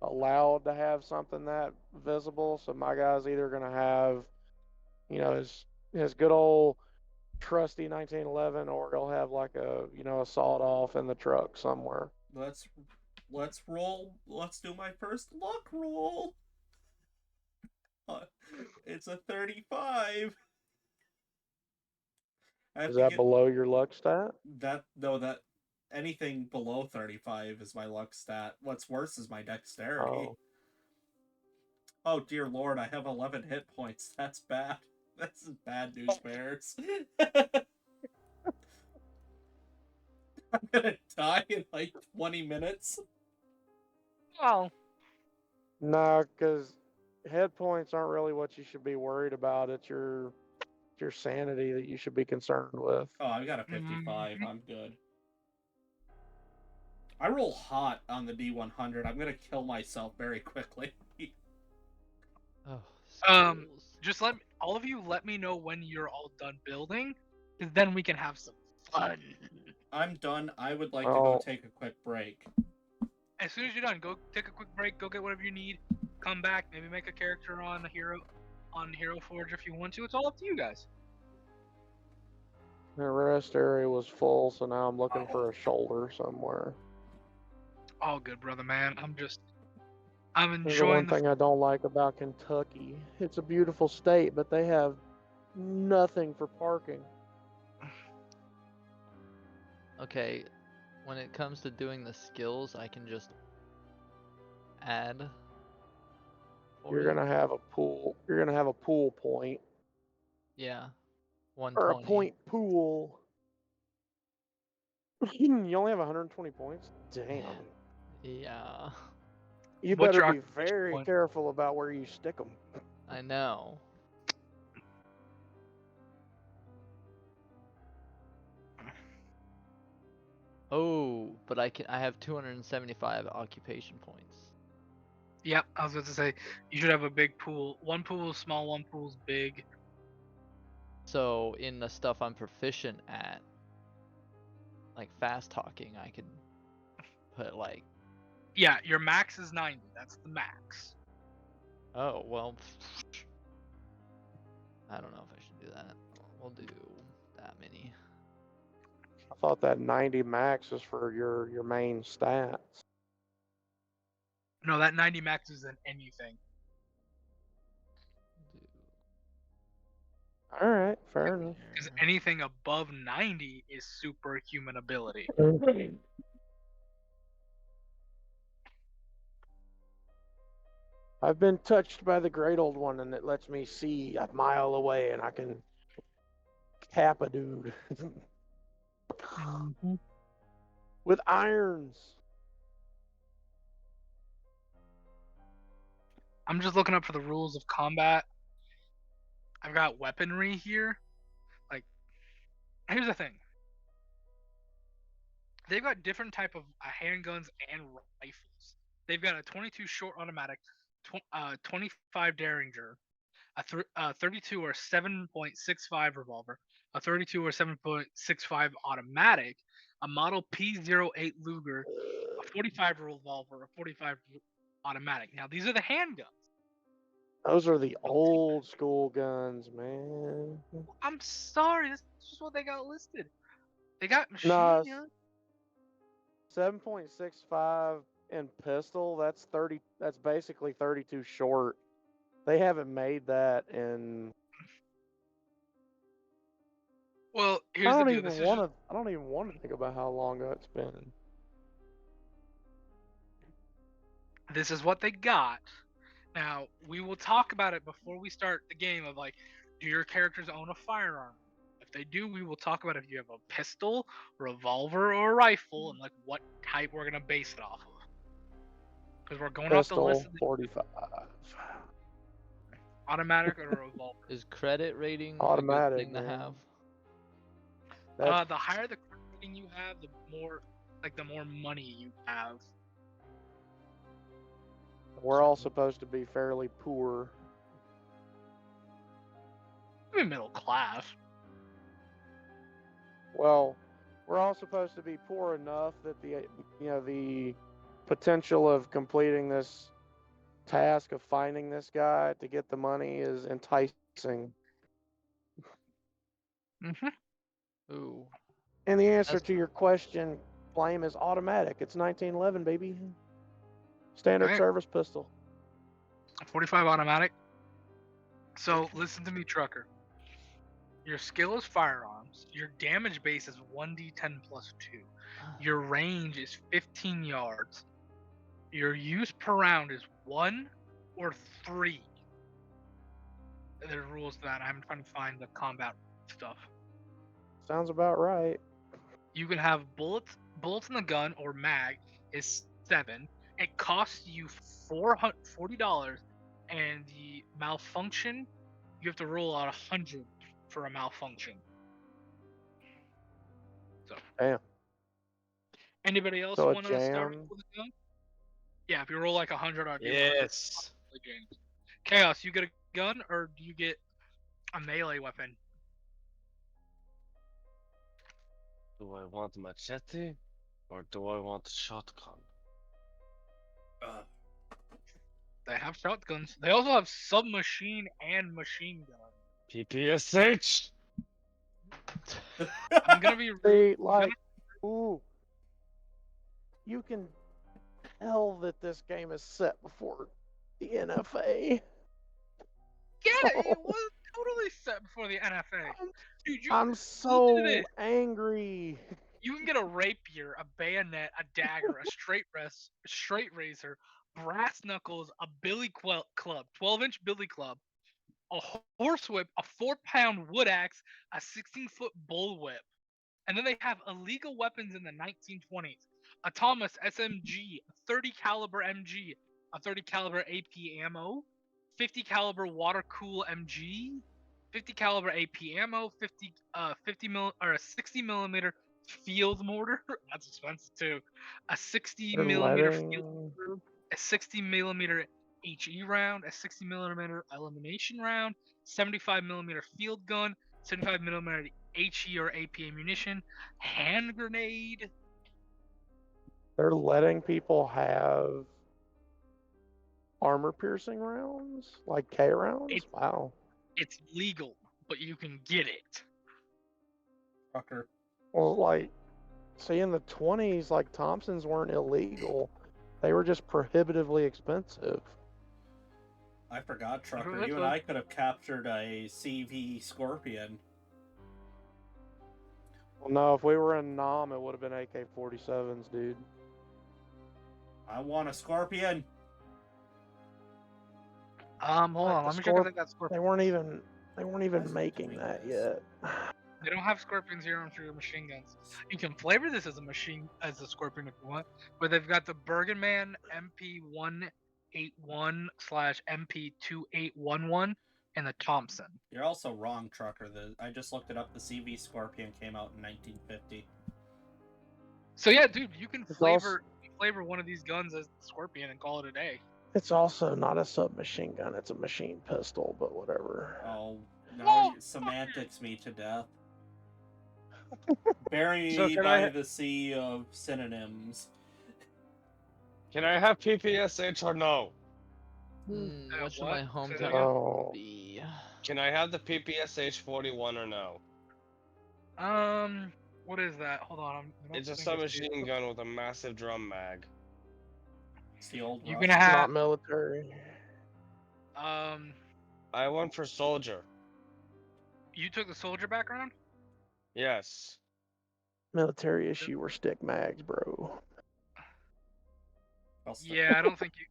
allowed to have something that visible. So my guy's either gonna have, his good old trusty 1911, or he'll have like a sawed off in the truck somewhere. Let's roll. Let's do my first luck roll. It's a 35. I have Is to that get below your luck stat? that anything below 35 is my luck stat. What's worse is my dexterity. Oh. Oh dear lord, I have 11 hit points. That's bad. This is bad news bears. I'm gonna die in like 20 minutes. Well, No, because head points aren't really what you should be worried about. It's your sanity that you should be concerned with. Oh, I've got a 55. I'm good. I roll hot on the D100. I'm gonna kill myself very quickly. Oh, Um, skills. just all of you let me know when you're all done building, because then we can have some fun. I'm done. I would like to Oh. go take a quick break. As soon as you're done, go take a quick break, go get whatever you need, come back, maybe make a character on Hero Forge if you want to. It's all up to you guys. The rest area was full, so now I'm looking for a shoulder somewhere. All good, brother, man. I'm There's the one enjoying the. thing I don't like about Kentucky. It's a beautiful state, but they have nothing for parking. Okay, when it comes to doing the skills, I can just add. You're gonna have a pool. You're gonna have a pool point Yeah, or 120. a point pool. You only have 120 points. Damn. Yeah, You What's better your be occupation very point? careful about where you stick them. I know. Oh, but I have 275 occupation points. Yep, I was about to say you should have a big pool. One pool is small, one pool's big. So in the stuff I'm proficient at, like fast talking, I could put like, Yeah, your max is 90. That's the max. oh well, I don't know if I should do that. We'll do that many. I thought that 90 max is for your main stats. No, that 90 max is in anything. All right, fair enough. Because anything above 90 is superhuman ability. I've been touched by the great old one, and it lets me see a mile away, and I can cap a dude with irons. I'm just looking up for the rules of combat. I've got weaponry here. Like, here's the thing. They've got different type of handguns and rifles. They've got a 22 short automatic, 25 Derringer, a 32 or 7.65 revolver, a 32 or 7.65 automatic, a model P08 Luger, a 45 revolver, a 45 automatic. Now these are the handguns. Those are the old school guns, man. I'm sorry, this is what they got listed. They got machine Nah, guns. 7.65 and pistol. That's 30. That's basically 32 short. They haven't made that in. Well, here's the deal. I don't even want to think about how long it's been. This is what they got. Now, we will talk about it before we start the game of like, do your characters own a firearm? If they do, we will talk about if you have a pistol, revolver, or a rifle, and like what type we're gonna base it off of. Because we're going off the list Pistol of the 45. automatic or a revolver. Is credit rating a Automatic, good thing to man. have? That's The higher the credit rating you have, the more money you have. we're all supposed to be fairly poor. You're middle class. Well, we're all supposed to be poor enough that the potential of completing this task of finding this guy to get the money is enticing. Ooh. And the answer That's- to your question, Flame, is automatic. It's 1911, baby. Standard Right. service pistol. 45 automatic. So listen to me, trucker. Your skill is firearms. Your damage base is 1d10 plus 2. Your range is 15 yards. Your use per round is 1 or 3. There are rules to that. I'm trying to find the combat stuff. Sounds about right. You can have bullets in the gun or mag is 7. It costs you $40, and the malfunction, you have to roll out 100 for a malfunction. So. Damn. Anybody else So a want to start jam? with a gun? Yeah, if you roll like 100 on Yes. Chaos, you get a gun or do you get a melee weapon? Do I want a machete or do I want a shotgun? They have shotguns. They also have submachine and machine gun. PPSH. I'm gonna be See, like, ooh, you can tell that this game is set before the NFA. Yeah, it was totally set before the NFA. Dude, I'm so angry. You can get a rapier, a bayonet, a dagger, a straight razor, brass knuckles, a billy club, 12-inch billy club, a horsewhip, a 4-pound wood axe, a 16-foot bullwhip. And then they have illegal weapons in the 1920s. A Thomas SMG, a 30 caliber MG, a 30 caliber AP ammo, 50 caliber water cool MG, 50 caliber AP ammo, 60 millimeter field mortar. That's expensive too. A 60 They're millimeter letting- field mortar, a 60 millimeter HE round, a 60 millimeter elimination round, 75 millimeter field gun, 75 millimeter HE or AP ammunition, hand grenade. They're letting people have armor piercing rounds, like K rounds. Wow. It's legal, but you can get it. Fucker. Well, like, see, in the 20s, like, Thompsons weren't illegal. They were just prohibitively expensive. I forgot, Trucker. That's You and fine. I could have captured a CV Scorpion. Well, no, if we were in Nam, it would have been AK-47s, dude. I want a Scorpion. Hold on. Let me check if they got Scorpion. They weren't even making that yet. They don't have Scorpions here on your machine guns. You can flavor this as a Scorpion if you want, but they've got the Bergenman MP181/MP2811 and the Thompson. You're also wrong, Trucker. I just looked it up. The CV Scorpion came out in 1950. So yeah, dude, you can It's flavor one of these guns as the Scorpion and call it a day. It's also not a submachine gun; it's a machine pistol. But whatever. Oh, now Oh, semantics me to death. Bury So me can by I- the sea of synonyms. Can I have PPSH or no? What should what? my Say that hometown again? Oh, be? Can I have the PPSH 41 or no? What is that? Hold on. I don't It's a think I see it. submachine gun with a massive drum mag. It's the old You're Russian. gonna have not military. I went for soldier. You took the soldier background? Yes. Military issue or stick mags, bro. I'll stick- Yeah, I don't think you.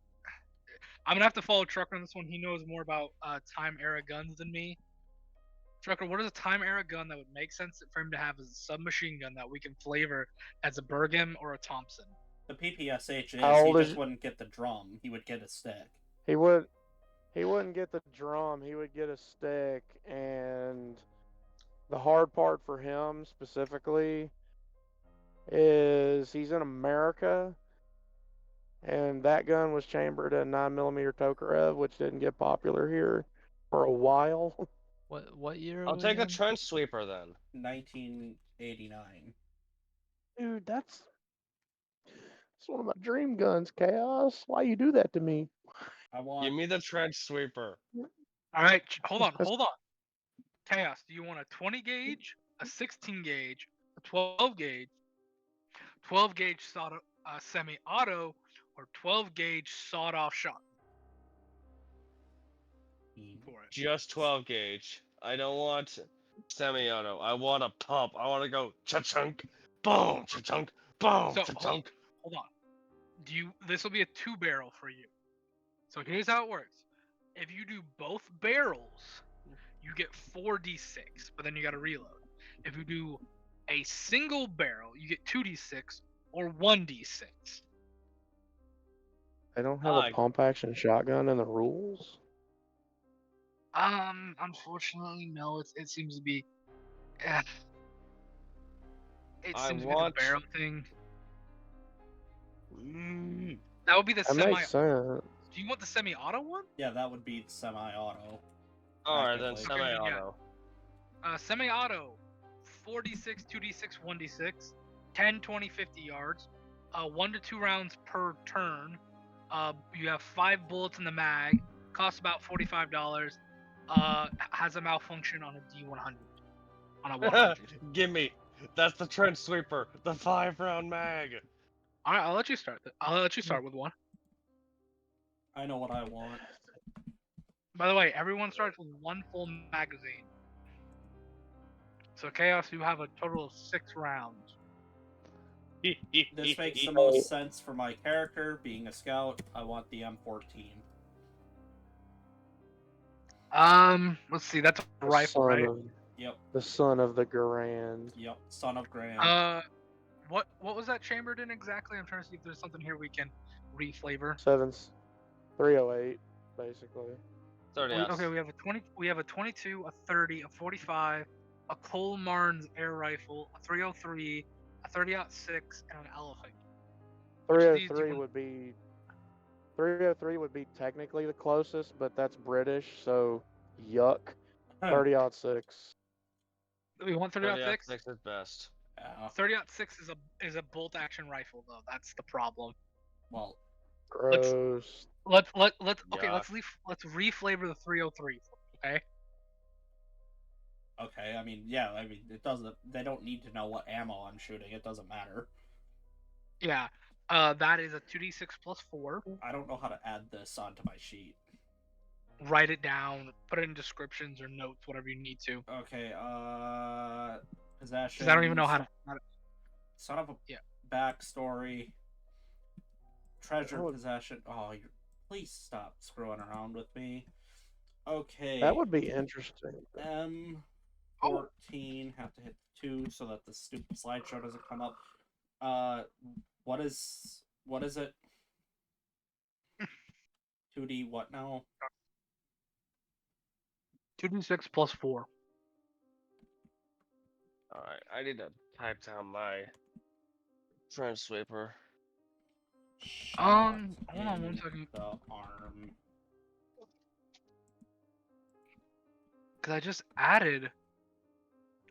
I'm gonna have to follow Trucker on this one. He knows more about time era guns than me. Trucker, what is a time era gun that would make sense for him to have as a submachine gun that we can flavor as a Bergen or a Thompson? The PPSH is, How he old is just it? wouldn't get the drum. He would get a stick. He wouldn't get the drum. He would get a stick, and the hard part for him specifically is he's in America, and that gun was chambered at 9mm Tokarev, which didn't get popular here for a while. What year? I'll are we take a in? trench sweeper then. 1989. Dude, that's one of my dream guns, Chaos. Why you do that to me? I want. Give me the trench sweeper. All right, hold on. Chaos, do you want a 20 gauge, a 16 gauge, a 12 gauge, 12 gauge semi-auto, or 12 gauge sawed-off shot for it? Just 12 gauge. I don't want semi-auto. I want a pump. I want to go cha-chunk, boom, cha-chunk, boom, So cha-chunk. hold on. This will be a 2-barrel for you. So here's how it works. If you do both barrels, you get 4d6, but then you got to reload. If you do a single barrel, you get 2d6 or 1d6. They don't have Ah, a pump action shotgun in the rules. Unfortunately, no. It seems to be. eh. It I seems to want- be the barrel thing. Mm, That would be the That semi. makes sense. Do you want the semi-auto one? Yeah, that would be semi-auto. Alright, then Actively. semi-auto. Semi-auto, 4d6, 2d6, 1d6, 10, 20, 50 yards, 1 to 2 rounds per turn. You have 5 bullets in the mag. Costs about $45. Has a malfunction on a D100. On a 100. Gimme. That's the trench sweeper. The 5-round mag. All right, I'll let you start. I'll let you start with one. I know what I want. By the way, everyone starts with 1 full magazine. So Chaos, you have a total of 6 rounds. This makes the most sense for my character. Being a scout, I want the M14. Let's see. That's a rifle, right? Yep, The son of the Garand. yep. Son of Graham. What was that chambered in exactly? I'm trying to see if there's something here we can reflavor. 308, basically. 30 Okay, we have a 20. We have a 22, a 30, a 45, a Cole Marnes air rifle, a 303, a 30-06, and an elephant. Which of these do you 303 would be technically the closest, but that's British, so yuck. 30-06. We want 30-06. 6 is best. 30-06 is a bolt action rifle though. That's the problem. Well, Gross. Let's Yuck. let's reflavor the 303. Okay. okay. I mean, yeah. I mean, it doesn't. They don't need to know what ammo I'm shooting. It doesn't matter. Yeah. That is a 2d6 plus 4. I don't know how to add this onto my sheet. write it down, put it in descriptions or notes, whatever you need to. Okay, Because I don't even know possessions. how to. Son of a Yeah. backstory. Treasure would- possession. Oh, please stop screwing around with me. Okay. That would be interesting. M14. Have to hit 2 so that the stupid slideshow doesn't come up. What is it? 2D what now? 2d6 plus 4. Alright, I need to type down my trench sweeper. Shot Hold on one in second. the arm. Because I just added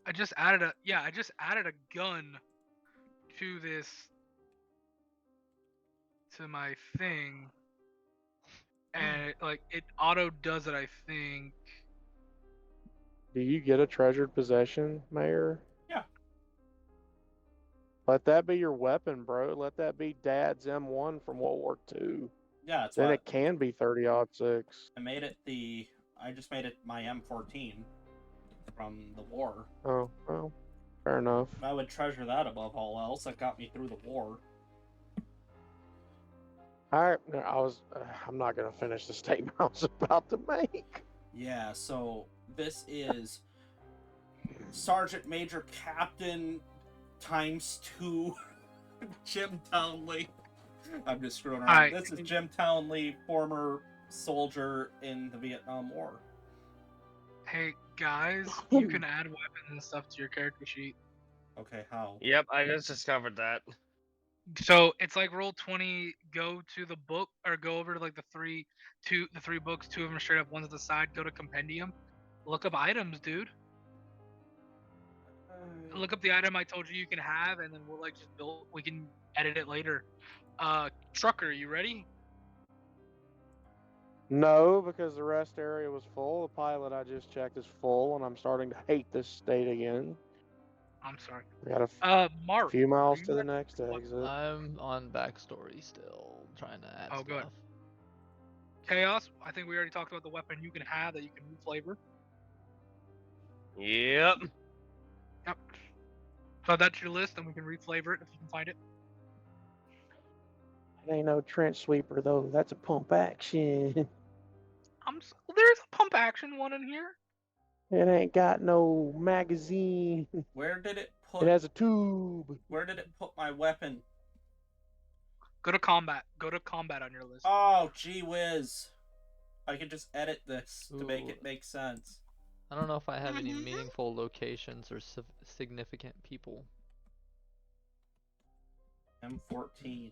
a gun to this, to my thing. And it auto does it, I think. Do you get a treasured possession, Mayor? Yeah. Let that be your weapon, bro. Let that be Dad's M1 from World War II. Yeah, it's Then what it can be 30-06. I just made it my M14 from the war. Oh, well, fair enough. I would treasure that above all else. That got me through the war. All right, I'm not gonna finish the statement I was about to make. Yeah, so this is Sergeant Major Captain ×2 Jim Townley. I'm just screwing around. Alright. This is Jim Townley, former soldier in the Vietnam War. Hey guys, you can add weapons and stuff to your character sheet. Okay, how? Yep, I just discovered that. So it's like Roll20. Go to the book, or go over to like the three books. 2 of them straight up, one's at the side. Go to compendium. Look up items, dude. Look up the item I told you can have, and then we'll like just build. We can edit it later. Trucker, you ready? No, because the rest area was full. The pilot I just checked is full, and I'm starting to hate this state again. I'm sorry. We got a Mark. few miles are to you the ready? next exit. I'm on backstory still, trying to add Oh, stuff. good. Chaos. I think we already talked about the weapon you can have that you can reflavor. Yep. Yep. So that's your list, and we can reflavor it if you can find it. It ain't no trench sweeper though. That's a pump action. There's a pump action one in here. It ain't got no magazine. Where did it It put? has a tube. Where did it put my weapon? Go to combat. Go to combat on your list. Oh, gee whiz! I could just edit this to make Ooh. it make sense. I don't know if I have any Mhm. meaningful locations or significant people. M14.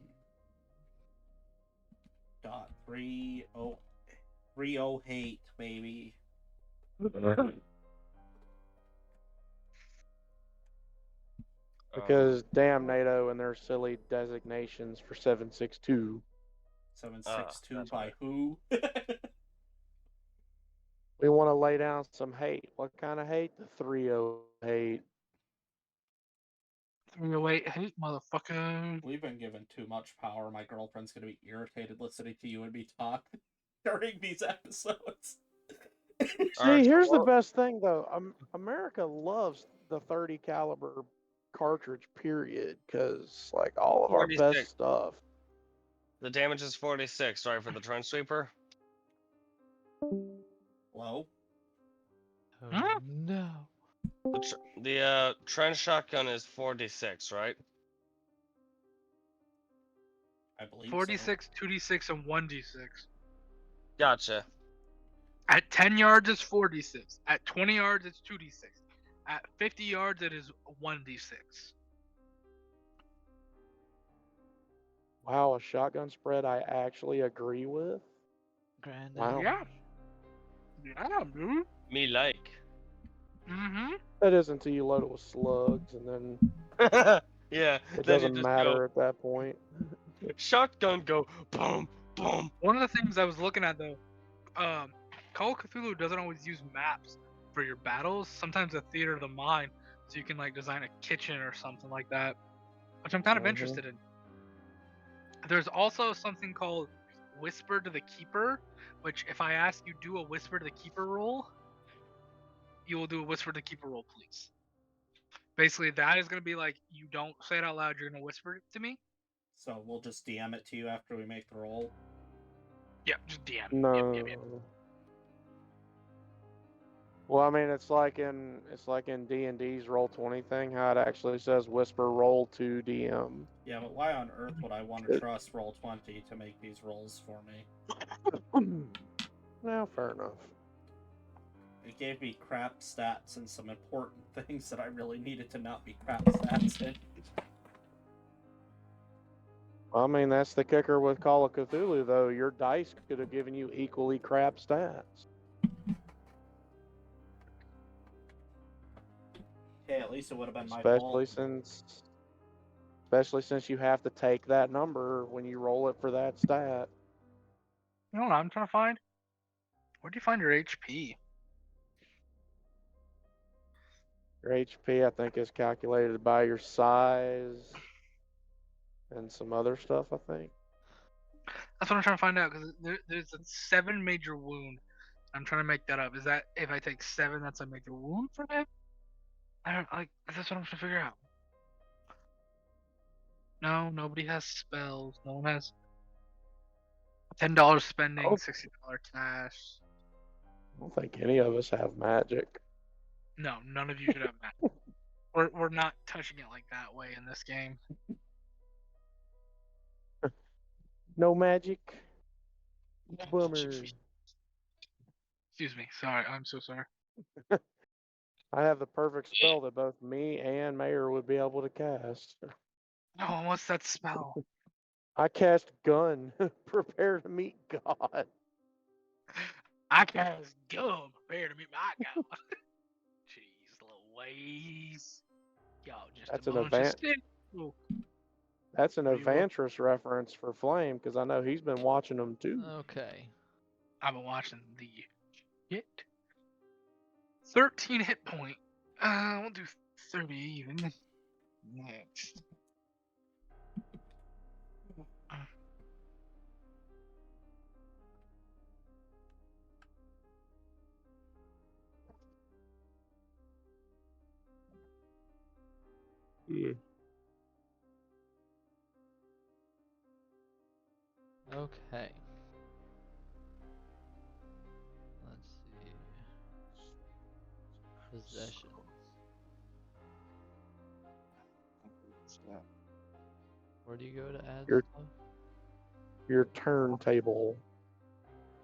Dot 308, baby. Because damn NATO and their silly designations for 762. 762 that's by right. who? We want to lay down some hate. What kind of hate? The 308. 308 hate, motherfucker. We've been given too much power. My girlfriend's gonna be irritated listening to you and me talk during these episodes. See, Alright, so here's the what- best thing though. America loves the 30 caliber cartridge, period, because like all of our 46. best stuff. The damage is 46, right, for the trench sweeper? Hello? Oh Huh? no. The trench shotgun is 46, right? I believe 46, 2d6, and 1d6. Gotcha. At 10 yards, it's 4d6. At 20 yards, it's 2d6. At 50 yards, it is 1d6. Wow, a shotgun spread I actually agree with. Grand Wow. Yeah. Yeah, dude. Me like. Mm-hmm. That is until you load it with slugs, and then Yeah, it then you doesn't just matter at that point. go, shotgun go, boom, boom. One of the things I was looking at, though, Call of Cthulhu doesn't always use maps for your battles. Sometimes a theater of the mind, so you can like design a kitchen or something like that, which I'm kind of Mhm. interested in. There's also something called Whisper to the Keeper, which if I ask you do a Whisper to the Keeper roll, you will do a Whisper to the Keeper roll, please. Basically, that is going to be like, you don't say it out loud, you're going to whisper it to me. So we'll just DM it to you after we make the roll. Yep, just DM. No. Yep. Well, I mean, it's like in D&D's Roll20 thing, how it actually says whisper roll to DM. Yeah, but why on earth would I want to trust Roll20 to make these rolls for me? Well, fair enough. It gave me crap stats and some important things that I really needed to not be crap stats in. I mean, that's the kicker with Call of Cthulhu, though. Your dice could have given you equally crap stats. Hey, at least it would have been my fault. Especially since you have to take that number when you roll it for that stat. You know what I'm trying to find? Where do you find your HP? Your HP, I think, is calculated by your size and some other stuff, I think. That's what I'm trying to find out, because there's a 7 major wound. I'm trying to make that up. Is that if I take 7, that's a major wound for him? I don't like. That's what I'm trying to figure out. No, nobody has spells. No one has $10 spending, Oh. $60 cash. I don't think any of us have magic. No, none of you should have magic. We're not touching it like that way in this game. No magic. Bummer. Excuse me. Sorry. I'm so sorry. I have the perfect spell that both me and Mayor would be able to cast. No, what's that spell? I cast Gun. Prepare to meet God. I cast gum. Prepare to meet my God. Jeez Louise. Y'all just That's a an bunch of stick. That's an What do you want? Evantress reference for Flame, because I know he's been watching them too. Okay. I've been watching the shit. 13 hit point. We'll do 30 even. Next. Yeah. Okay. Let's see. Possessions. Where do you go to add Your- stuff? Your turntable.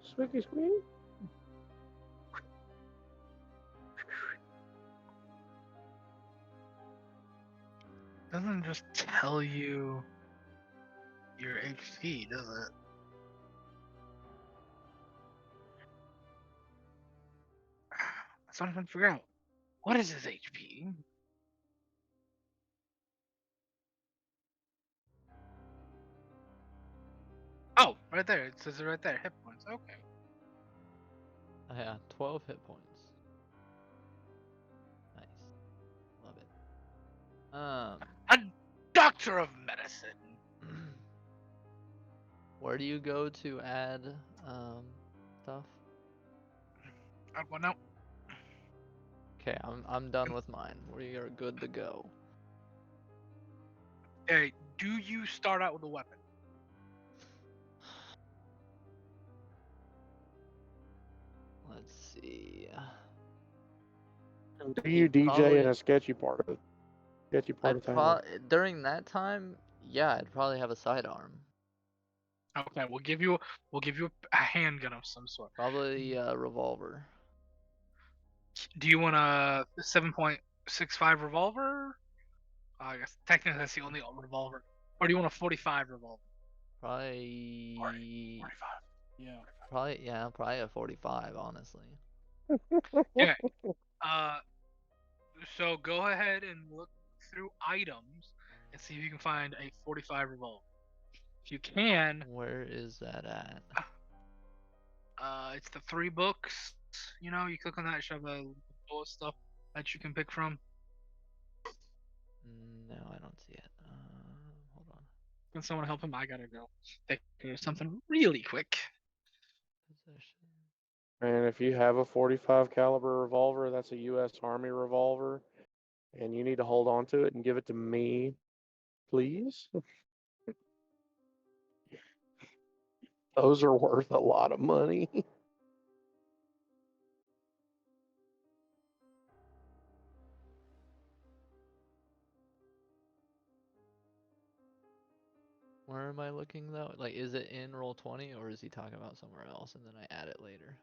Squeaky squeak. Doesn't just tell you your HP, does it? That's what I'm trying to figure out. What is his HP? Oh, right there. It says it right there. Hit points. Okay. Oh, yeah, 12 hit points. Nice. Love it. A doctor of medicine. Where do you go to add stuff? Well, no. Okay, I'm done with mine. We are good to go. Hey, do you start out with a weapon? Let's see. Do you DJ Probably- in a sketchy part of town? During that time, yeah, I'd probably have a sidearm. Okay, we'll give you a handgun of some sort. Probably a revolver. Do you want a 7.65 revolver? I guess technically that's the only revolver. Or do you want a 45 revolver? Probably 45. Yeah. probably a 45, honestly. Yeah. So go ahead and look through items and see if you can find a 45 revolver. If you can, Where is that at? it's the 3 books. You know, you click on that, show the bullet stuff that you can pick from. No, I don't see it. Hold on. Can someone help him? I gotta go. Take care of something really quick. Possession. And if you have a 45 caliber revolver, that's a U.S. Army revolver, and you need to hold on to it and give it to me, please. Those are worth a lot of money. Where am I looking though? Like, is it in Roll20 or is he talking about somewhere else and then I add it later?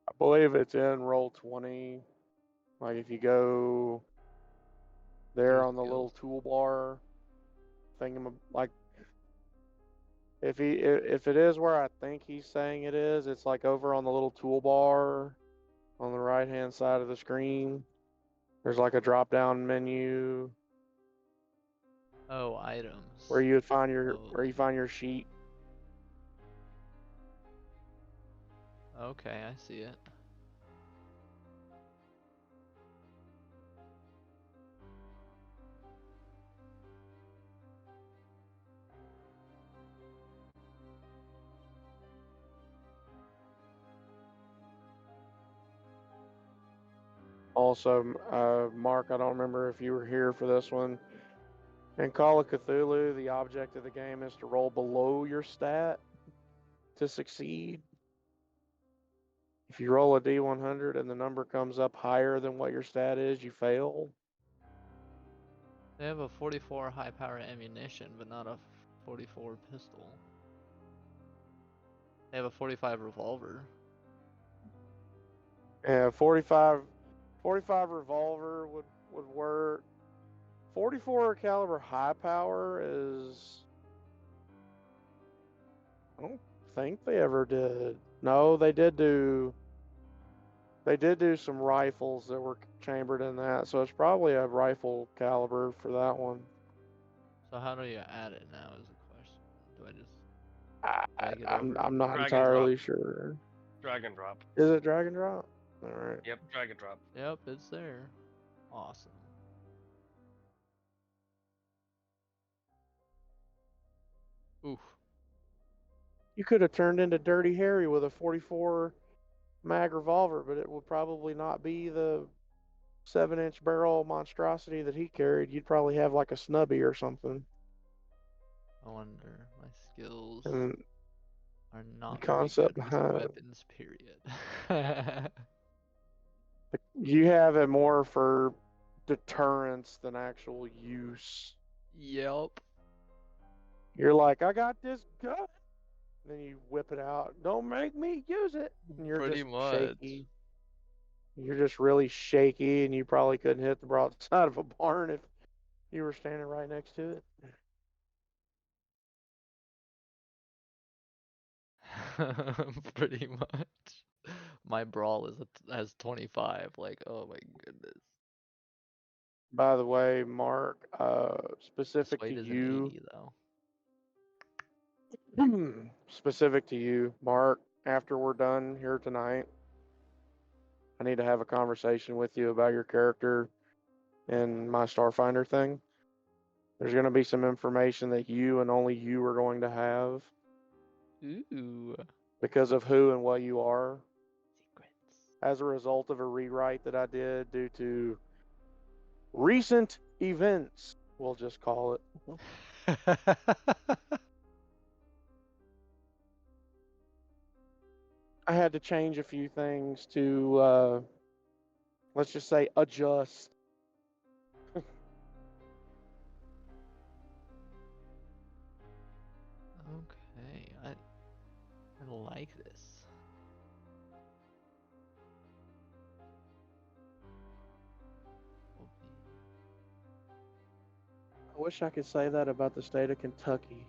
I believe it's in Roll20. Like if you go there There's on the little skills. toolbar thing, like if it is where I think he's saying it is, it's like over on the little toolbar on the right hand side of the screen. There's like a drop down menu Oh, items. where you would find Oh. where you find your sheet. Okay, I see it. Also, Mark, I don't remember if you were here for this one. In Call of Cthulhu, the object of the game is to roll below your stat to succeed. If you roll a D100 and the number comes up higher than what your stat is, you fail. They have a 44 high power ammunition, but not a 44 pistol. They have a 45 revolver. Yeah, 45 revolver would work. 44 caliber high power is, I don't think they ever did. No, they did do some rifles that were chambered in that, so it's probably a rifle caliber for that one. So how do you add it now is the question. Do I just I, drag it over? I'm not Drag and drop. entirely sure. Drag and drop. Is it drag and drop? All right. Yep, drag and drop. Yep, it's there. Awesome. Oof. You could have turned into Dirty Harry with a 44 mag revolver, but it would probably not be the 7-inch barrel monstrosity that he carried. You'd probably have like a snubby or something. I wonder. My skills And are the not very concept good with behind weapons, period. you have it more for deterrence than actual use. Yep. You're like, I got this gun. And then you whip it out. Don't make me use it. And you're Pretty just much. shaky. You're just really shaky, and you probably couldn't hit the broadside of a barn if you were standing right next to it. Pretty much. My brawl has 25. Like, oh my goodness. By the way, Mark, specific to Swayed is an you, 80 though. specific to you, Mark, after we're done here tonight, I need to have a conversation with you about your character and my Starfinder thing. There's going to be some information that you and only you are going to have Ooh. because of who and what you are Secrets. as a result of a rewrite that I did due to recent events, we'll just call it. I had to change a few things to, let's just say, adjust. Okay, I like this. I wish I could say that about the state of Kentucky.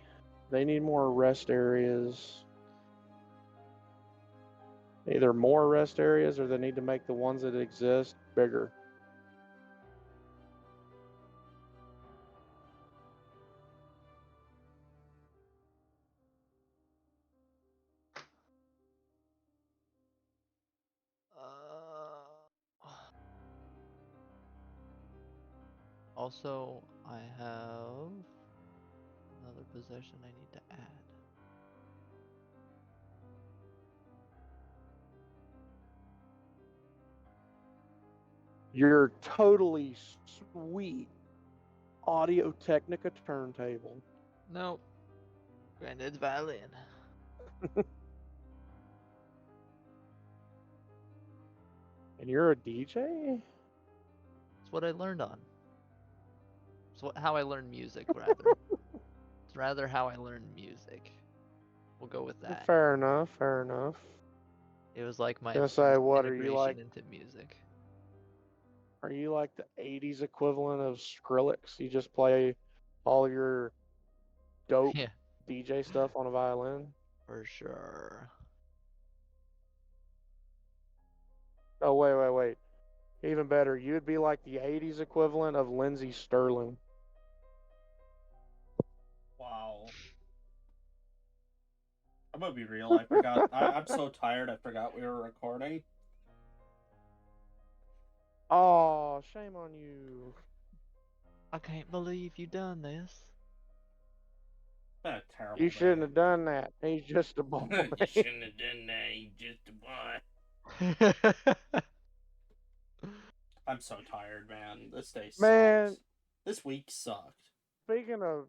They need more rest areas. Either more rest areas or they need to make the ones that exist bigger. Also, I have another possession I need to add. Your totally sweet Audio Technica turntable. Nope. Granddad's violin. And you're a DJ? It's what I learned on. How I learned music, rather. It's rather how I learned music. We'll go with that. Fair enough, fair enough. It was like my Gonna first say, what are you integration like? into music. Are you like the 80s equivalent of Skrillex? You just play all your dope Yeah, DJ stuff on a violin? for sure. Oh, wait. Even better, you'd be like the 80s equivalent of Lindsey Sterling. Wow. I'm gonna be real. I forgot. I'm so tired. I forgot we were recording. Oh, shame on you. I can't believe you done this. It's been a terrible You shouldn't day. have done that. He's just a boy. You shouldn't have done that. You just a boy. I'm so tired, man. This day sucks. Man. This week sucked. Speaking of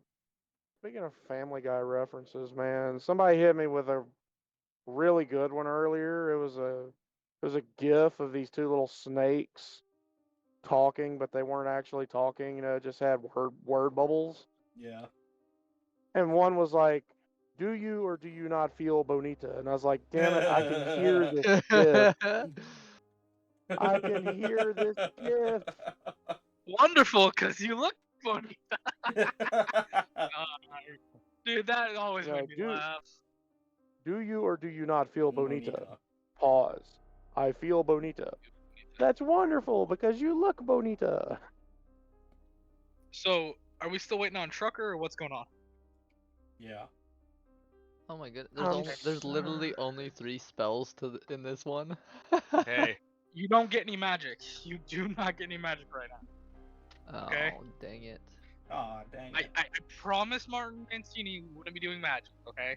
Family Guy references, man, somebody hit me with a really good one earlier. It was a GIF of these two little snakes talking, but they weren't actually talking. You know, it just had word bubbles. Yeah. And one was like, "Do you or do you not feel bonita?" And I was like, "Damn it, I can hear this GIF. I can hear this GIF." Wonderful, because you look funny. Dude, that always Yeah, made me laugh. Do you or do you not feel bonita? Bonita. Pause. I feel bonita. That's wonderful because you look bonita. So, are we still waiting on Trucker, or what's going on? Yeah. Oh my goodness. I'm There's literally sorry. only 3 spells in this one. Hey, You don't get any magic. You do not get any magic right now. Okay. Oh, dang it. Aw, dang I, it. I promised Martin Mancini wouldn't be doing magic, okay?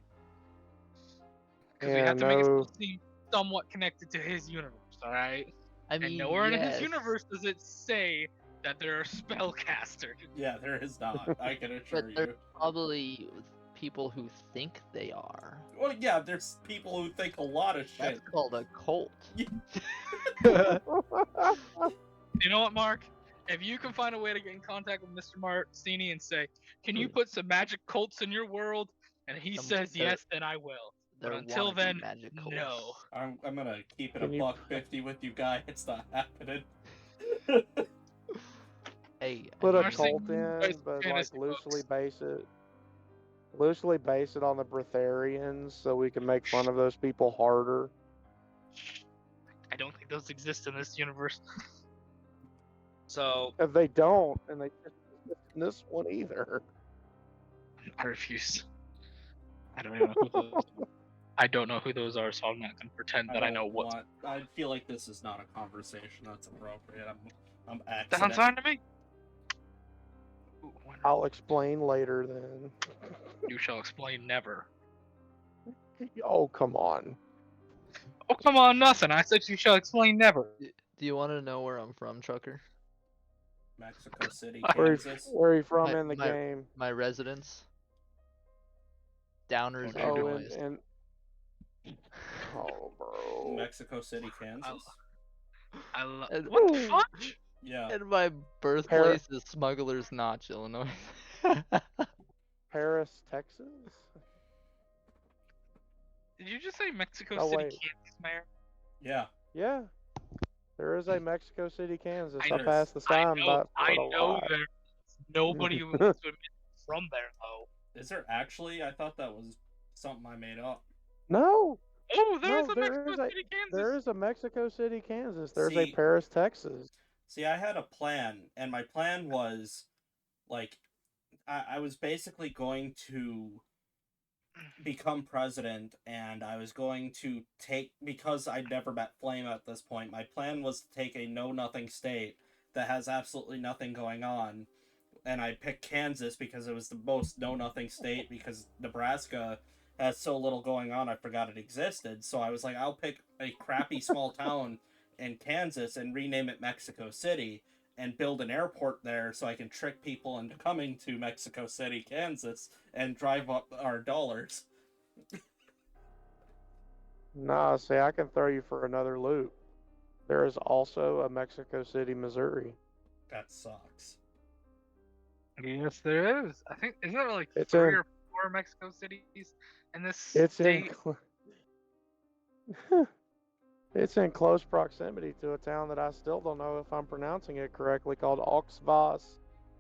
Because we Yeah, have to make it no. seem somewhat connected to his universe, alright? I mean, And nowhere in his yes. universe does it say that there are spellcasters. Yeah, there is not. I can assure But there's you. probably people who think they are. Well, yeah, there's people who think a lot of That's shit. called a cult. You know what, Mark? If you can find a way to get in contact with Mr. Martini and say, "Can you put some magic cults in your world?" and he says they're- yes, then I will. But They're until wannabe then, magic cults. no. I'm gonna keep it Can a you- $1.50 with you guys. It's not happening. Hey, Put I a mean, cult you in, guys but like fantasy loosely books. base it on the Breatharians so we can make fun of those people harder. I don't think those exist in this universe. so If they don't, and they just exist in this one either. I refuse. I don't even know who those are. I don't know who those are, so I'm not gonna pretend that I know what. I feel like this is not a conversation that's appropriate. I'm Sounds accident. fine to me. Ooh, I'll explain later then. you shall explain never. Oh, come on. Oh, come on, nothing. I said you shall explain never. do you want to know where I'm from, Trucker? Mexico City, Where Kansas. are you from My- in the my- game? My residence? Downers, Oh, Illinois. Oh, bro. Mexico City, Kansas. I love. And- What the fuck? Yeah. And my birthplace is Smuggler's Notch, Illinois. Paris, Texas? Did you just say Mexico Oh, City, wait. Kansas, Mayor? Yeah. Yeah. There is a Mexico City, Kansas. I There's- passed the sign by I for a know lot. there's nobody who wants to admit from there though. Is there actually? I thought that was something I made up. No, Oh, there's no, a Mexico City, Kansas. there is a Mexico City, Kansas. There's a See- Paris, Texas. See, I had a plan, and my plan was, like, I was basically going to become president, and I was going to take, because I'd never met Flame at this point, my plan was to take a know-nothing state that has absolutely nothing going on, and I picked Kansas because it was the most know-nothing state, because Nebraska has so little going on, I forgot it existed. So I was like, I'll pick a crappy small town in Kansas and rename it Mexico City and build an airport there so I can trick people into coming to Mexico City, Kansas, and drive up our dollars. Nah, see, I can throw you for another loop. There is also a Mexico City, Missouri. That sucks. Yes, there is. I think isn't there like It's 3 in. or 4 Mexico cities in this It's in. state? It's in close proximity to a town that I still don't know if I'm pronouncing it correctly, called Auxvas,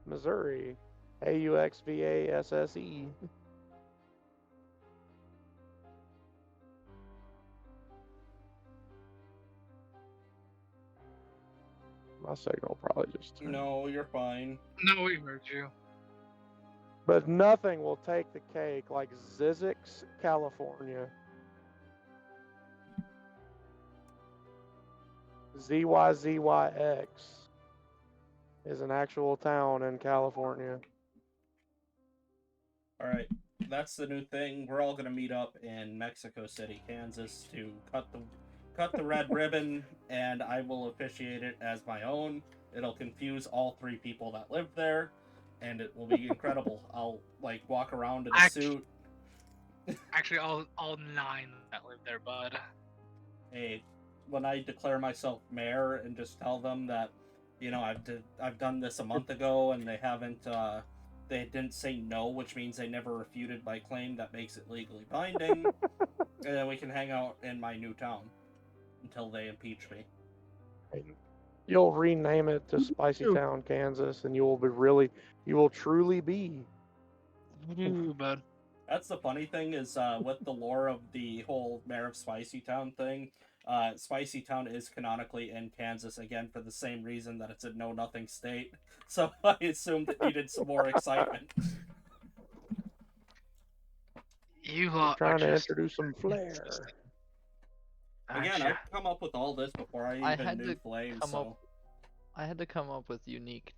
Missouri. Auxvasse. My signal probably just turned. No, you're fine. No, we heard you. But nothing will take the cake like Zizix, California. ZYZYX is an actual town in California. All right, that's the new thing. We're all gonna meet up in Mexico City, Kansas, to cut the red ribbon, and I will officiate it as my own. It'll confuse all 3 people that live there, and it will be incredible. I'll like walk around in a suit. Actually, all 9 that live there, bud. Hey, when I declare myself mayor and just tell them that, you know, I've done this a month ago and they didn't say no, which means they never refuted my claim that makes it legally binding, and then we can hang out in my new town until they impeach me. You'll rename it to Spicy Town, Kansas, and you will truly be. Ooh, bud. That's the funny thing is, with the lore of the whole Mayor of Spicy Town thing, Spicy Town is canonically in Kansas, again, for the same reason that it's a know-nothing state. So I assumed it needed some more excitement. You We're lot trying are to just introduce some flair. Again, Gotcha. I've come up with all this before I I even had knew to Flame, come so... up- I had to come up with unique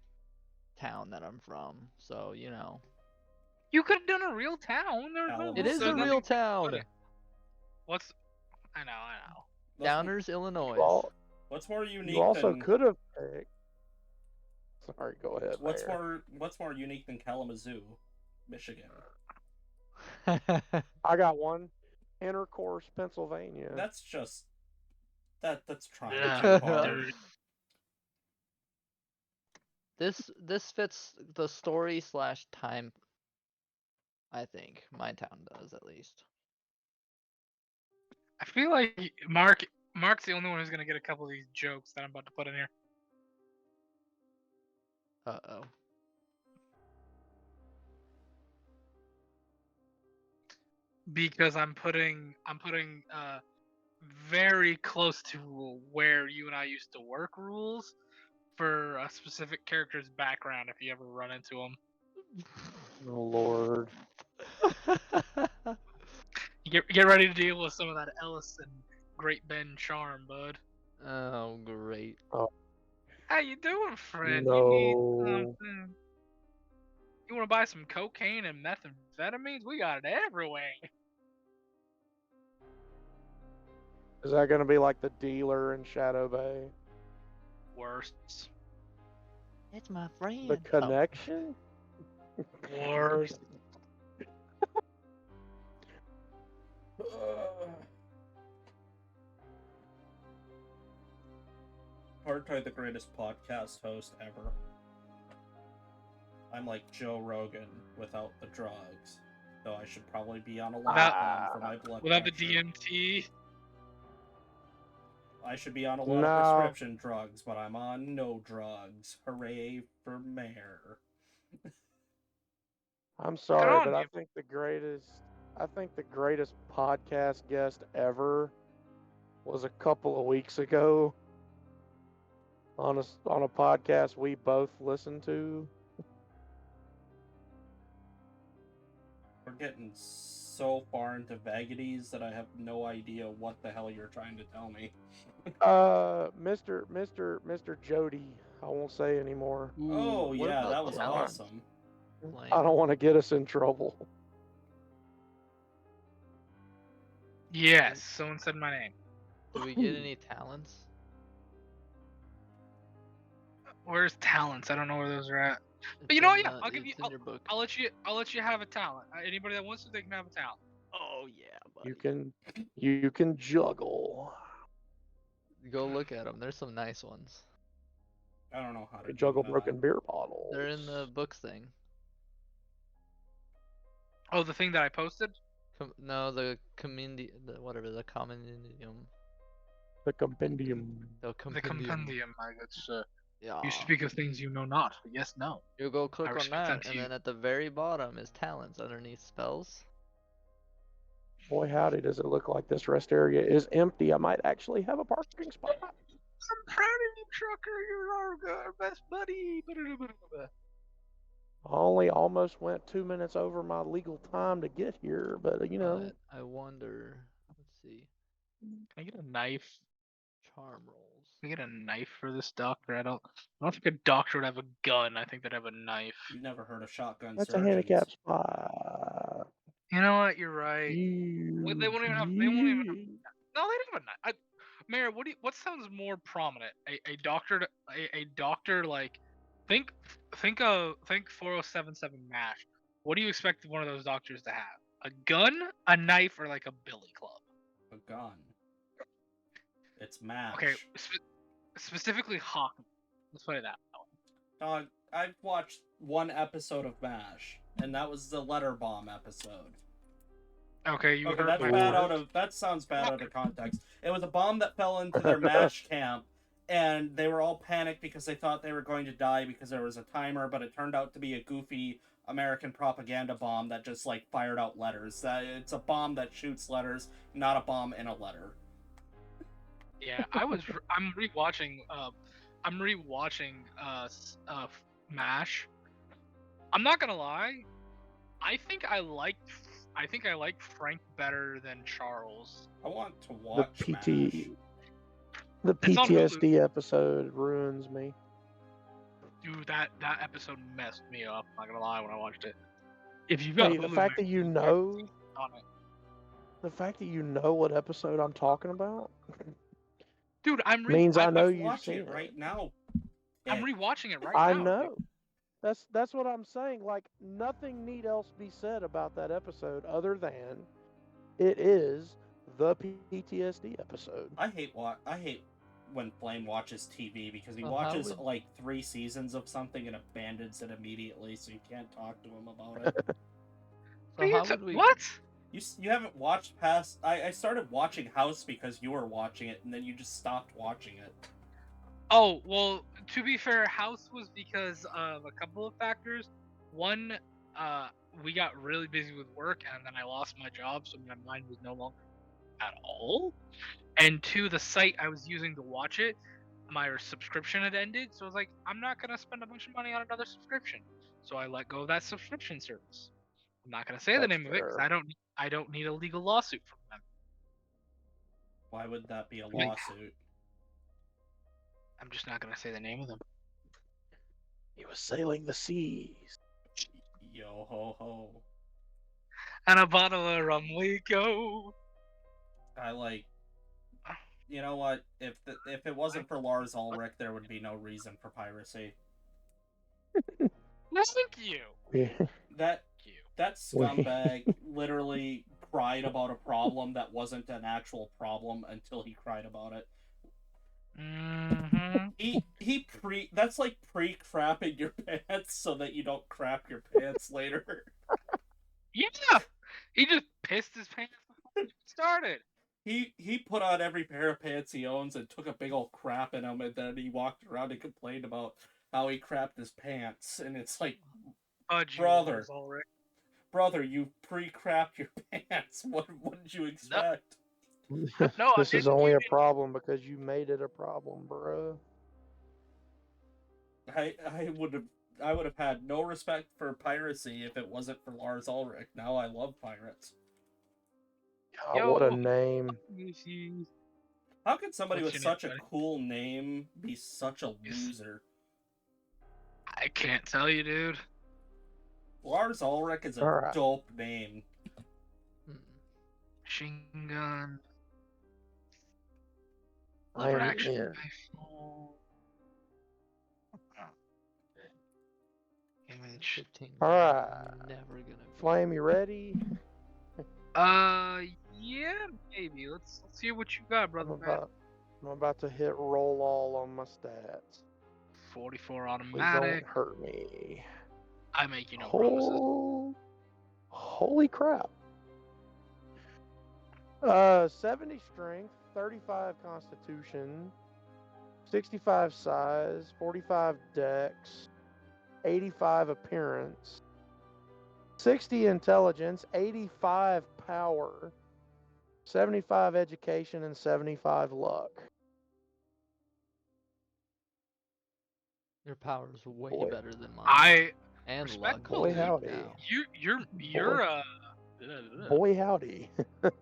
town that I'm from, so you know. You could have done a real town. Alabama. It is There's a nothing real to about town. it. What's? I know. What's- Downers, Illinois. Well, What's more unique you also than... could have picked. Sorry, go ahead. What's Mayor. more unique than Kalamazoo, Michigan? I got one. Intercourse, Pennsylvania. That's just... That's trying Yeah. too hard. Dude. This fits the story / time. I think my town does at least. I feel like Mark's the only one who's gonna get a couple of these jokes that I'm about to put in here. Uh-oh. Because I'm putting very close to where you and I used to work rules for a specific character's background if you ever run into them. Oh Lord. Get ready to deal with some of that Ellis and Great Ben charm, bud. Oh, great. How you doing, friend? No. You need something? You want to buy some cocaine and methamphetamines? We got it everywhere. Is that going to be like the dealer in Shadow Bay? Worse. It's my friend. The connection? Worse. Hardtie, the greatest podcast host ever. I'm like Joe Rogan without the drugs, though I should probably be on a lot for my blood Without the pressure. DMT. I should be on a lot No. of prescription drugs, but I'm on no drugs. Hooray for mayor. I'm sorry, on, but I you. think the greatest podcast guest ever was a couple of weeks ago on a podcast we both listened to. We're getting so far into vagaries that I have no idea what the hell you're trying to tell me. Mr. Jody. I won't say anymore. Oh What yeah, about that was talents? awesome. I Flame? don't want to get us in trouble. Yes, someone said my name. Do we get any talents? Where's talents? I don't know where those are at. But It's you know what? in, Yeah, I'll give you. it's in your book. I'll let you have a talent. Anybody that wants to, they can have a talent. Oh yeah, buddy. You can juggle. Go look at them. There's some nice ones. I don't know how to do Juggle that. broken beer bottles. They're in the books thing. Oh, the thing that I posted. No, the whatever the compendium. The compendium. The The compendium. compendium. That's Yeah. you speak of things you know not. Yes, no. You go click I on respect that, that and to then at the very bottom is talents underneath spells. Boy, howdy, does it look like this rest area is empty. I might actually have a parking spot. I'm proud of you, Trucker. You're our best buddy. I only almost went 2 minutes over my legal time to get here, but you know. But I wonder. Let's see. Can I get a knife? Charm rolls. Can I get a knife for this doctor? I don't think a doctor would have a gun. I think they'd have a knife. You never heard of shotgun That's surgeons. a handicap spot. You know what? You're right. You, They won't even have. They won't even. No, they don't have a knife. Mayor, what sounds more prominent? A doctor. A doctor like. Think 4077 MASH. What do you expect one of those doctors to have? A gun, a knife, or like a billy club? A gun. It's MASH. Okay, specifically hockey. Let's put it that way. Dog, I've watched one episode of MASH, and that was the letter bomb episode. Okay, you Okay, heard that's my bad word. that sounds bad out of context. It was a bomb that fell into their MASH camp, and they were all panicked because they thought they were going to die because there was a timer, but it turned out to be a goofy American propaganda bomb that just like fired out letters. It's a bomb that shoots letters, not a bomb in a letter. Yeah, I'm rewatching. I'm rewatching. MASH. I'm not gonna lie. I think I liked Frank better than Charles. I want to watch the MASH. The It's on Hulu. PTSD episode ruins me. Dude, that episode messed me up. I'm not gonna lie when I watched it. If you've got Hey, the Hulu, fact that you know, on it. the fact that you know what episode I'm talking about, Dude, means I know I'm you've watching seen it it. right now. I'm rewatching it right I now. know. That's what I'm saying. Like nothing need else be said about that episode other than it is the PTSD episode. I hate when Flame watches TV because he Well, how watches would- like 3 seasons of something and abandons it immediately, so you can't talk to him about it. So how would we? What? You haven't watched past. I started watching House because you were watching it, and then you just stopped watching it. Oh, well, to be fair, House was because of a couple of factors. One, we got really busy with work, and then I lost my job, so my mind was no longer at all. And two, the site I was using to watch it, my subscription had ended, so I was like, I'm not gonna spend a bunch of money on another subscription. So I let go of that subscription service. I'm not gonna say the That's name of it because fair. I don't need a legal lawsuit from them. Why would that be a Wait. lawsuit? I'm just not gonna say the name of them. He was sailing the seas. Yo ho ho. And a bottle of rum we go. I like. You know what? If it wasn't for Lars Ulrich, there would be no reason for piracy. Thank you. Yeah. That Thank you. that scumbag literally cried about a problem that wasn't an actual problem until he cried about it. Mm-hmm. That's like pre-crapping your pants so that you don't crap your pants later. Yeah. He just pissed his pants before it started. He put on every pair of pants he owns and took a big old crap in them, and then he walked around and complained about how he crapped his pants, and it's like, Brother. brother, you pre-crapped your pants. What did you expect? No, I This is didn't only a even- problem because you made it a problem, bro. I would have had no respect for piracy if it wasn't for Lars Ulrich. Now I love pirates. God, what a Yo. name. How could somebody What's with your name, such a buddy? cool name be such a Yes. loser? I can't tell you, dude. Lars Ulrich is a Alright. dope name. Hmm. Machine gun. I Lever am action in. rifle. Image. 15. Alright. Never gonna be. Flame, you ready? Yeah, maybe. Let's see what you got, brother. I'm about to hit roll all on my stats. 44 Please don't automatic. hurt me. I make you no promises. Holy crap. 70 strength, 35 constitution, 65 size, 45 dex, 85 appearance, 60 intelligence, 85 power, 75 education, and 75 luck. Your power is way Boy. better than mine. I And luck. respectfully, Boy, howdy. Now. Boy, howdy. It's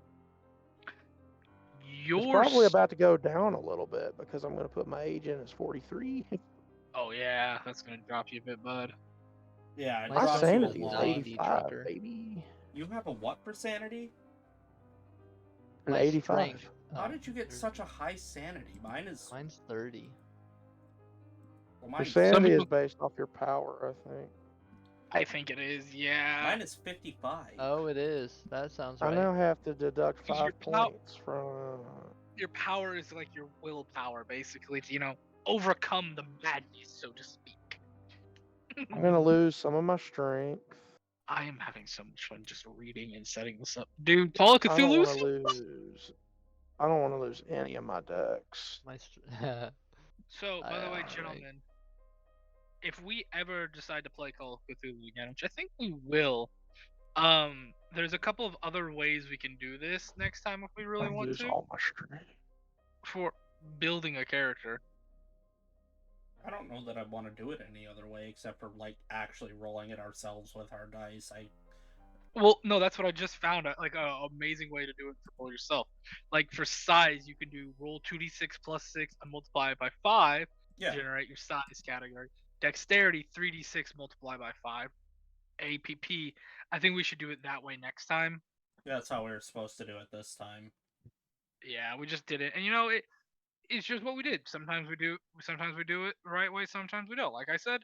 You're probably about to go down a little bit because I'm going to put my age in as 43. Oh yeah, that's gonna drop you a bit, bud. Yeah, it My My drops you a sanity is lot. 85, trucker. baby. You have a what for sanity? An My 85. strength. How Oh, did you get there's- such a high sanity? Mine's 30. Well, Your mine's, sanity is people- based off your power, I think. I think it is. Yeah. mine is 55. Oh, it is. That sounds I right. now have to deduct Because 5 your pow- points from. Your power is like your willpower, basically, to overcome the madness, so to speak. I'm going to lose some of my strength. I am having so much fun just reading and setting this up, dude. Call of I don't want to Cthulhu. lose. I don't want to lose any of my decks. My So, by the way, Alright. gentlemen, if we ever decide to play Call of Cthulhu again, which I think we will, there's a couple of other ways we can do this next time if we really I want lose to all my strength. for building a character. I don't know that I want to do it any other way except for like actually rolling it ourselves with our dice. Well, no, that's what I just found. Like a amazing way to do it for yourself. Like for size, you can do roll 2d6 plus 6 and multiply it by 5 Yeah, to generate your size category. Dexterity 3d6 multiply by 5. APP. I think we should do it that way next time. that's how we were supposed to do it this time. Yeah, we just did it, and it's just what we did. Sometimes we do it the right way. Sometimes we don't. Like I said,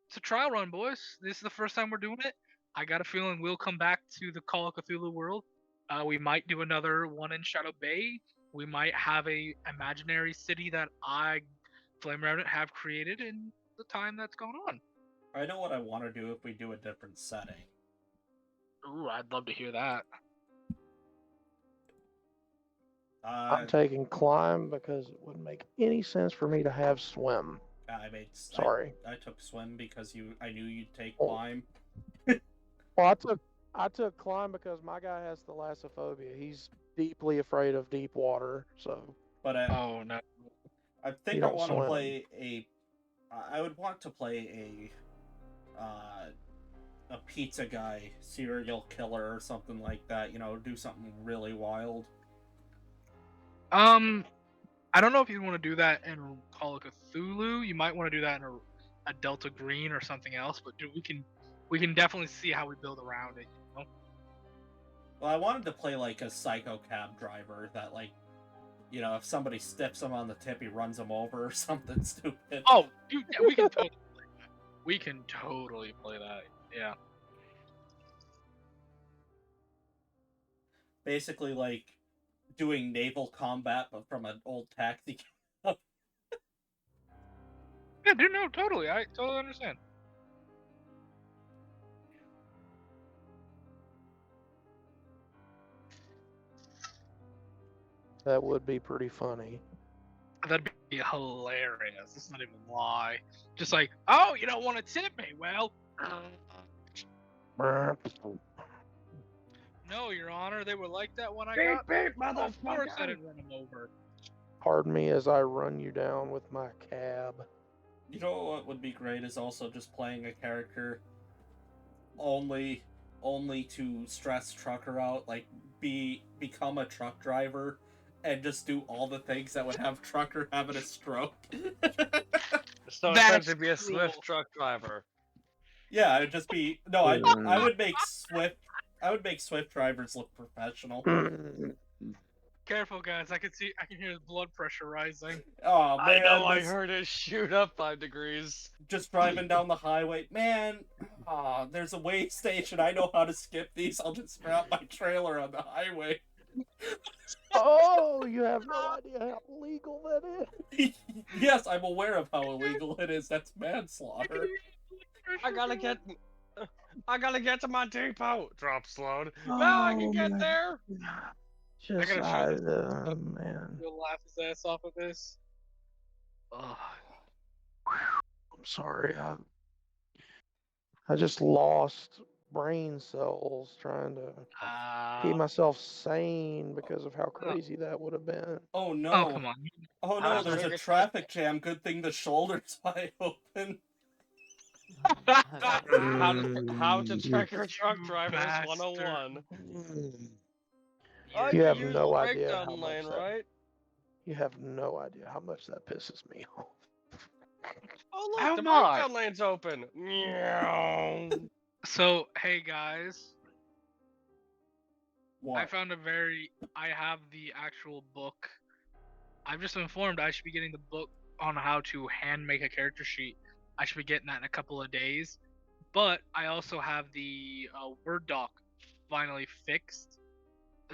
it's a trial run, boys. This is the first time we're doing it. I got a feeling we'll come back to the Call of Cthulhu world. We might do another one in Shadow Bay. We might have a imaginary city that Flame Revenant, have created in the time that's going on. I know what I want to do if we do a different setting. Ooh, I'd love to hear that. I'm taking climb because it wouldn't make any sense for me to have swim. Sorry. I took swim because I knew you'd take Oh. climb. Well, I took climb because my guy has thalassophobia. He's deeply afraid of deep water, so. But Oh no. I think You I don't want to swim. play I would want to play a pizza guy, serial killer, or something like that. Do something really wild. I don't know if you want to do that in Call of Cthulhu. You might want to do that in a Delta Green or something else. But dude, we can definitely see how we build around it. Well, I wanted to play like a psycho cab driver that if somebody stiffs him on the tip, he runs him over or something stupid. Oh, dude, yeah, we can totally play that. We can totally play that. Yeah. Basically, like doing naval combat, but from an old taxi cab. Yeah, dude, no, totally. I totally understand. That would be pretty funny. That'd be hilarious. Let's not even lie. Just like, oh, you don't want to tip me? Well, no, Your Honor. They were like that when I got. Of course, I didn't run them over. Pardon me as I run you down with my cab. You know what would be great is also just playing a character only to stress Trucker out, like become a truck driver and just do all the things that would have Trucker having a stroke. So That's essentially be a cruel. Swift truck driver. Yeah, I would just be I would make Swift drivers look professional. Careful, guys. I can hear his blood pressure rising. Oh I man, know, I heard it shoot up 5 degrees. just driving down the highway. Man, there's a way station. I know how to skip these. I'll just strap my trailer on the highway. Oh, you have no idea how illegal that is. Yes, I'm aware of how illegal it is. That's manslaughter. I gotta get to my depot. Drops load. Now I can get man. there. Just, gotta show this. man. He'll laugh his ass off of this. Ugh. I'm sorry. I just lost brain cells trying to keep myself sane because of how crazy that would have been. Oh no. Oh, come on. Oh no, there's a traffic jam. Good thing the shoulder's wide open. How to trigger truck You drivers bastard. 101. You have use no the idea breakdown how much lane, that- right? You have no idea how much that pisses me off. Oh look, How the much? breakdown lane's open. Meow. So, hey guys, What? I have the actual book. I've just been informed I should be getting the book on how to hand make a character sheet. I should be getting that in a couple of days. But I also have the Word doc finally fixed,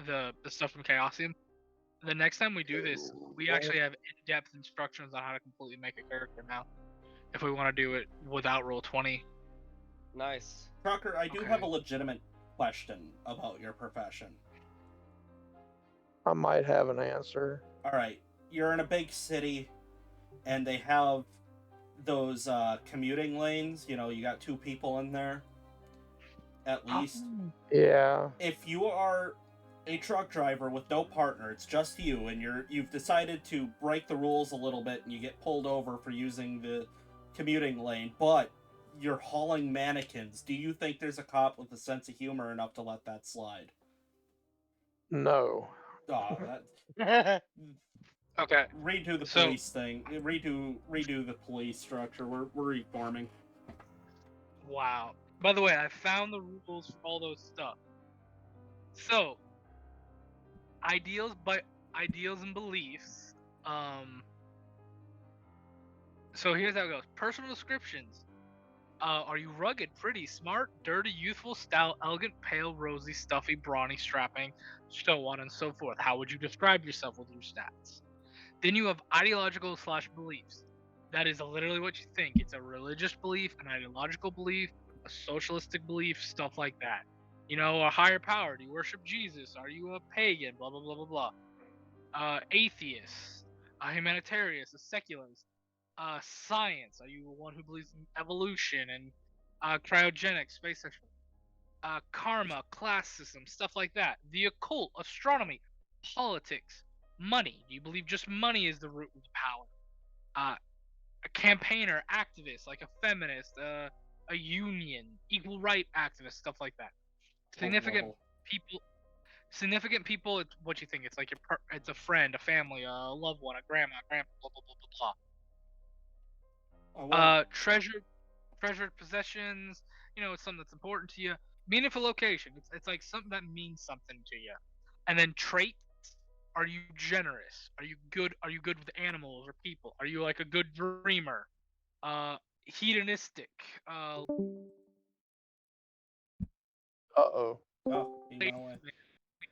the stuff from Chaosium. The next time we do this, we actually have in-depth instructions on how to completely make a character now. If we want to do it without Roll20. Nice. Trucker, I do Okay. have a legitimate question about your profession. I might have an answer. Alright, you're in a big city, and they have those commuting lanes. You know, you got 2 people in there, at least. Yeah. If you are a truck driver with no partner, it's just you, and you've decided to break the rules a little bit, and you get pulled over for using the commuting lane, but you're hauling mannequins, do you think there's a cop with a sense of humor enough to let that slide? No. Oh, that... Okay. Redo the So- police thing. Redo the police structure. We're reforming. Wow. By the way, I found the rules for all those stuff. So, ideals and beliefs. So here's how it goes. Personal descriptions. Are you rugged, pretty, smart, dirty, youthful, stout, elegant, pale, rosy, stuffy, brawny, strapping, so on and so forth? How would you describe yourself with your stats? Then you have ideological / beliefs. That is literally what you think. It's a religious belief, an ideological belief, a socialistic belief, stuff like that. You know, a higher power. Do you worship Jesus? Are you a pagan? Blah, blah, blah, blah, blah. Atheist. A humanitarian. A secularist. Science. Are you one who believes in evolution and cryogenics, space sexual? Karma, class system, stuff like that. The occult, astronomy, politics, money. Do you believe just money is the root of power? A campaigner, activist, like a feminist, a union, equal right activist, stuff like that. Significant people. It's what you think. It's like it's a friend, a family, a loved one, a grandma, grandpa, blah blah blah blah blah. Treasured possessions. You know, it's something that's important to you. Meaningful location. It's like something that means something to you. And then traits. Are you generous? Are you good? Are you good with animals or people? Are you like a good dreamer? Hedonistic. Uh-oh. Oh, he went away. Like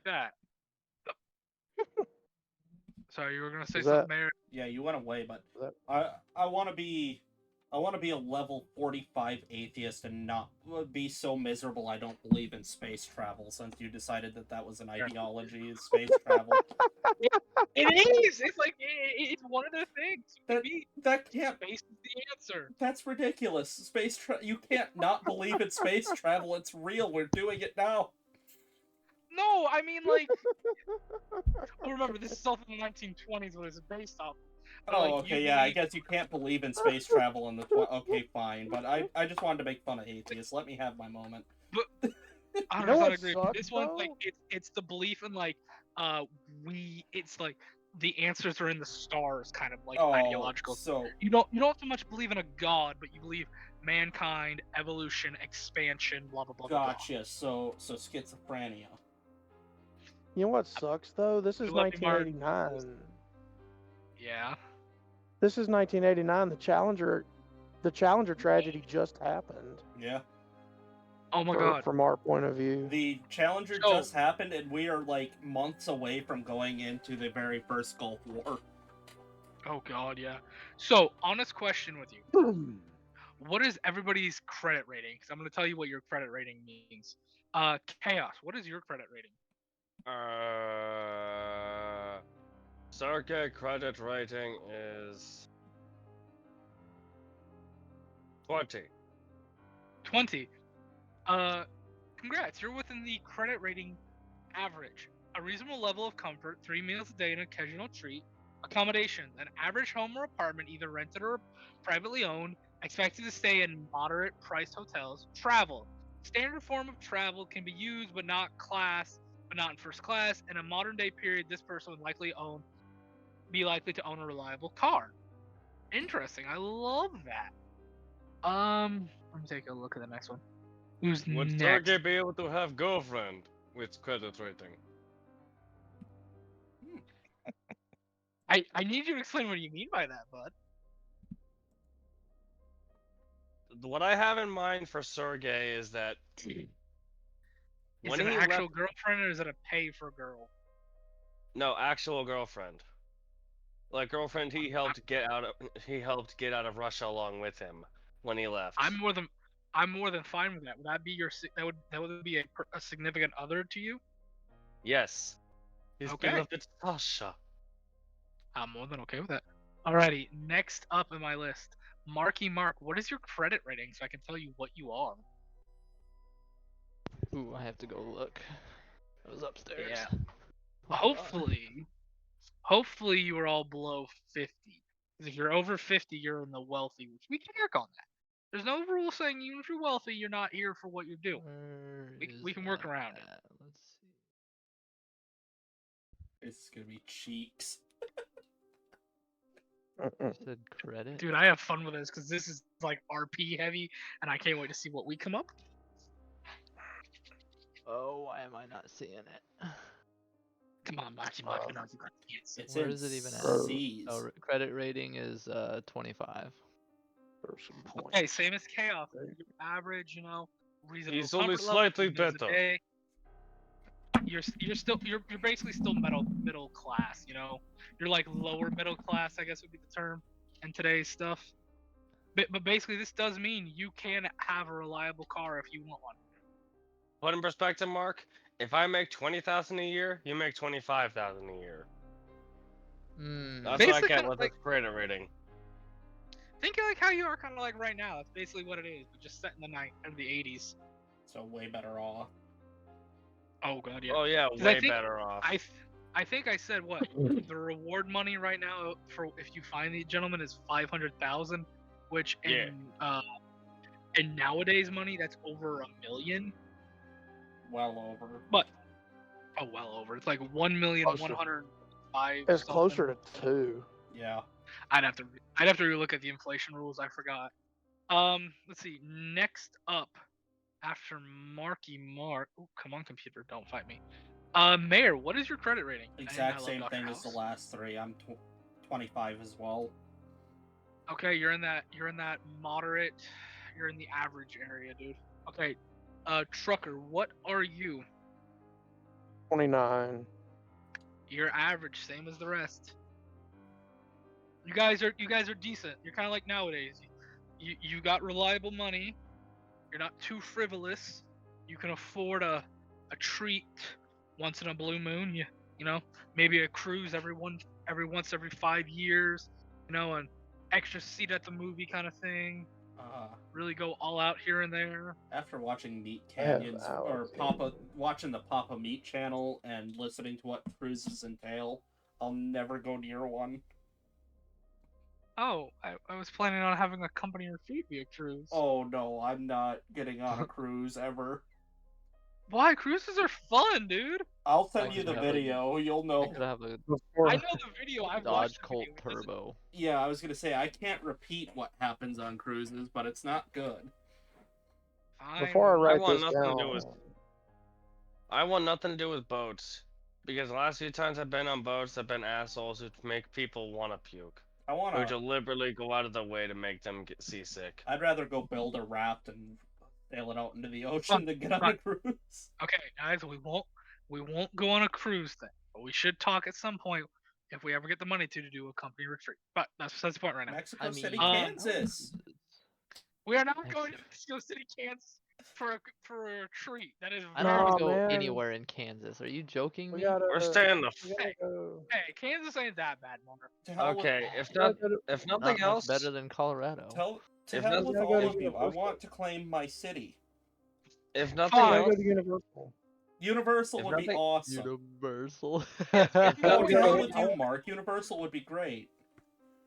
that. Sorry, you were gonna say Is that- something there. Yeah, you went away, but That- I want to be a level 45 atheist and not be so miserable I don't believe in space travel, since you decided that was an ideology, is space travel. It is. It's like it's one of the things. That can't. Space is the answer. That's ridiculous. You can't not believe in space travel. It's real. We're doing it now. No, I mean like. Well, remember, this is all from the 1920s. What it's based off. But, Oh, like, okay, you yeah. I believe- guess you can't believe in space travel in the. Okay, fine. But I just wanted to make fun of atheists. Let me have my moment. 100% know what agree. sucks, This one's like though? it's the belief in like it's like the answers are in the stars kind of like Oh, ideological. so You don't so much believe in a god, but you believe mankind, evolution, expansion, blah blah blah blah blah. gotcha. So schizophrenia. You know what sucks, though? This We is love you, Mark. 1989. Yeah. This is 1989. The Challenger tragedy just happened. Yeah. Oh my god. From our point of view. The Challenger So- just happened, and we are like months away from going into the very first Gulf War. Oh god, yeah. So, honest question with you. What is everybody's credit rating? Because I'm going to tell you what your credit rating means. Chaos, what is your credit rating? Sergey credit rating is 20. 20. Congrats, you're within the credit rating average. A reasonable level of comfort, 3 meals a day and an occasional treat. Accommodations, an average home or apartment, either rented or privately owned, expected to stay in moderate priced hotels. Travel. Standard form of travel can be used but not in first class. In a modern day period, this person would be likely to own a reliable car. Interesting. I love that. Let me take a look at the next one. Who's Would next? Sergey be able to have girlfriend with credit rating? I need you to explain what you mean by that, bud. What I have in mind for Sergey is that Is when it an he actual left, girlfriend or is it a pay for girl? no, actual girlfriend. Like girlfriend he helped get out of Russia along with him when he left. I'm more than fine with that. Would that be that would be a significant other to you? Yes. His Okay. beloved Sasha. I'm more than okay with that. Alrighty, next up in my list, Marky Mark. What is your credit rating so I can tell you what you are? Ooh, I have to go look. I was upstairs. Yeah. Hold on. Hopefully you are all below 50. Because if you're over 50, you're in the wealthy, which we can work on that. There's no rule saying even if you're wealthy, you're not here for what you do. Where We is can work that around it. at? Let's see. It's gonna be cheeks. You said credit? Dude, I have fun with this because this is like RP heavy, and I can't wait to see what we come up. Oh, why am I not seeing it? Come on, Marky Mark, you know you got kids. It's Where in is it even at? C's. Oh, credit rating is 25. There's some points. Okay, same as Chaos. You're average, reasonable He's only comfort level, slightly 3 meals a better. day. You're basically still middle class, You're like lower middle class, I guess would be the term in today's stuff. But basically this does mean you can have a reliable car if you want one. Put in perspective, Mark. If I make 20,000 a year, you make 25,000 a year. Hmm. That's what I Basically get kinda with like- this credit rating. Think like how you are kind of like right now. That's basically what it is, but just set in the 80s. So way better off. Oh god, yeah. Oh yeah, 'Cause I way think- better off. I think I said what the reward money right now for if you find the gentleman is 500,000, which in nowadays money that's over $1 million. Well over. But well over. It's like 1,105,000. It's closer to 2. Yeah. I'd have to relook at the inflation rules. I forgot. Let's see. Next up, after Marky Mark. Oh, come on, computer, don't fight me. Mayor, what is your credit rating? And I Exact love same Dr. thing as the House. last three. I'm 25 as well. Okay, you're in that moderate. You're in the average area, dude. Okay. Trucker, what are you? 29. You're average, same as the rest. You guys are decent. You're kind of like nowadays. You got reliable money. You're not too frivolous. You can afford a treat once in a blue moon. Maybe a cruise every 5 years. An extra seat at the movie kind of thing. Really go all out here and there. After watching Meat have Canyons or allergies. watching the Papa Meat channel and listening to what cruises entail, I'll never go near one. Oh, I was planning on having a company retreat via cruise. Oh no, I'm not getting on a cruise ever. Why? Cruises are fun, dude. I'll send I you the could have a- video. You'll I know. could have a Before, I know the video. I've watched Dodge the Colt video. It doesn't- Turbo. Yeah, I was gonna say I can't repeat what happens on cruises, but it's not good. Fine. before I I write want this nothing down, to do with. I want nothing to do with boats, because the last few times I've been on boats, I've been assholes who make people want to puke, I who wanna. deliberately go out of the way to make them get seasick. I'd rather go build a raft and sail it out into the ocean Fun, than get on fun. a cruise. Okay, guys, we won't go on a cruise thing, but we should talk at some point if we ever get the money to do a company retreat. But that's besides the point right now. Mexico I mean, City, Um, Kansas. We are not Thanks. going to Mexico City, Kansas for a retreat. That is I don't want Nah, to go man. anywhere in Kansas. Are you joking we me? gotta. We're staying the. We gotta go. Hey, Kansas ain't that bad, Mark. To hell with- Okay, if we gotta not, go to- if Not nothing much else, better than Colorado. to If hell nothing- with We gotta all go of to you. I Universal. want to claim my city. if We nothing Fine. gotta go else, to Universal. Universal If would be nothing- awesome. Universal. if Oh, nothing to hell else, with you, Mark. Universal would be great.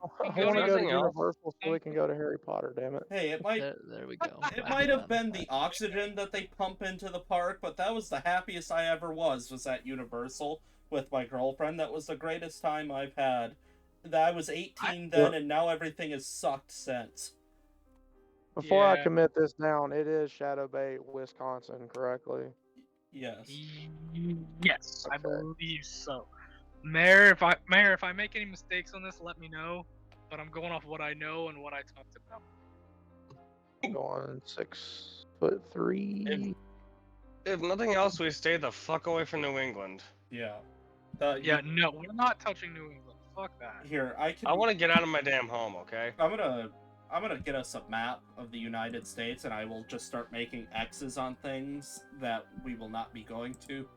I go want to to go to nothing else. Universal so we can go to Harry Potter. Damn it! Hey, it might There we go. it I'm might have done. been the oxygen that they pump into the park, but that was the happiest I ever was at Universal with my girlfriend. That was the greatest time I've had. I was 18 then, and now everything has sucked since. Before I Yeah. commit this down, it is Shadow Bay, Wisconsin, correctly? Yes. Yes, I Okay. believe so. Mayor, if I make any mistakes on this, let me know. But I'm going off what I know and what I talked about. I'm going 6'3". if nothing else, we stay the fuck away from New England. Yeah. Yeah, no, we're not touching New England. Fuck that. Here, I can. I want to get out of my damn home. Okay. I'm gonna get us a map of the United States, and I will just start making X's on things that we will not be going to.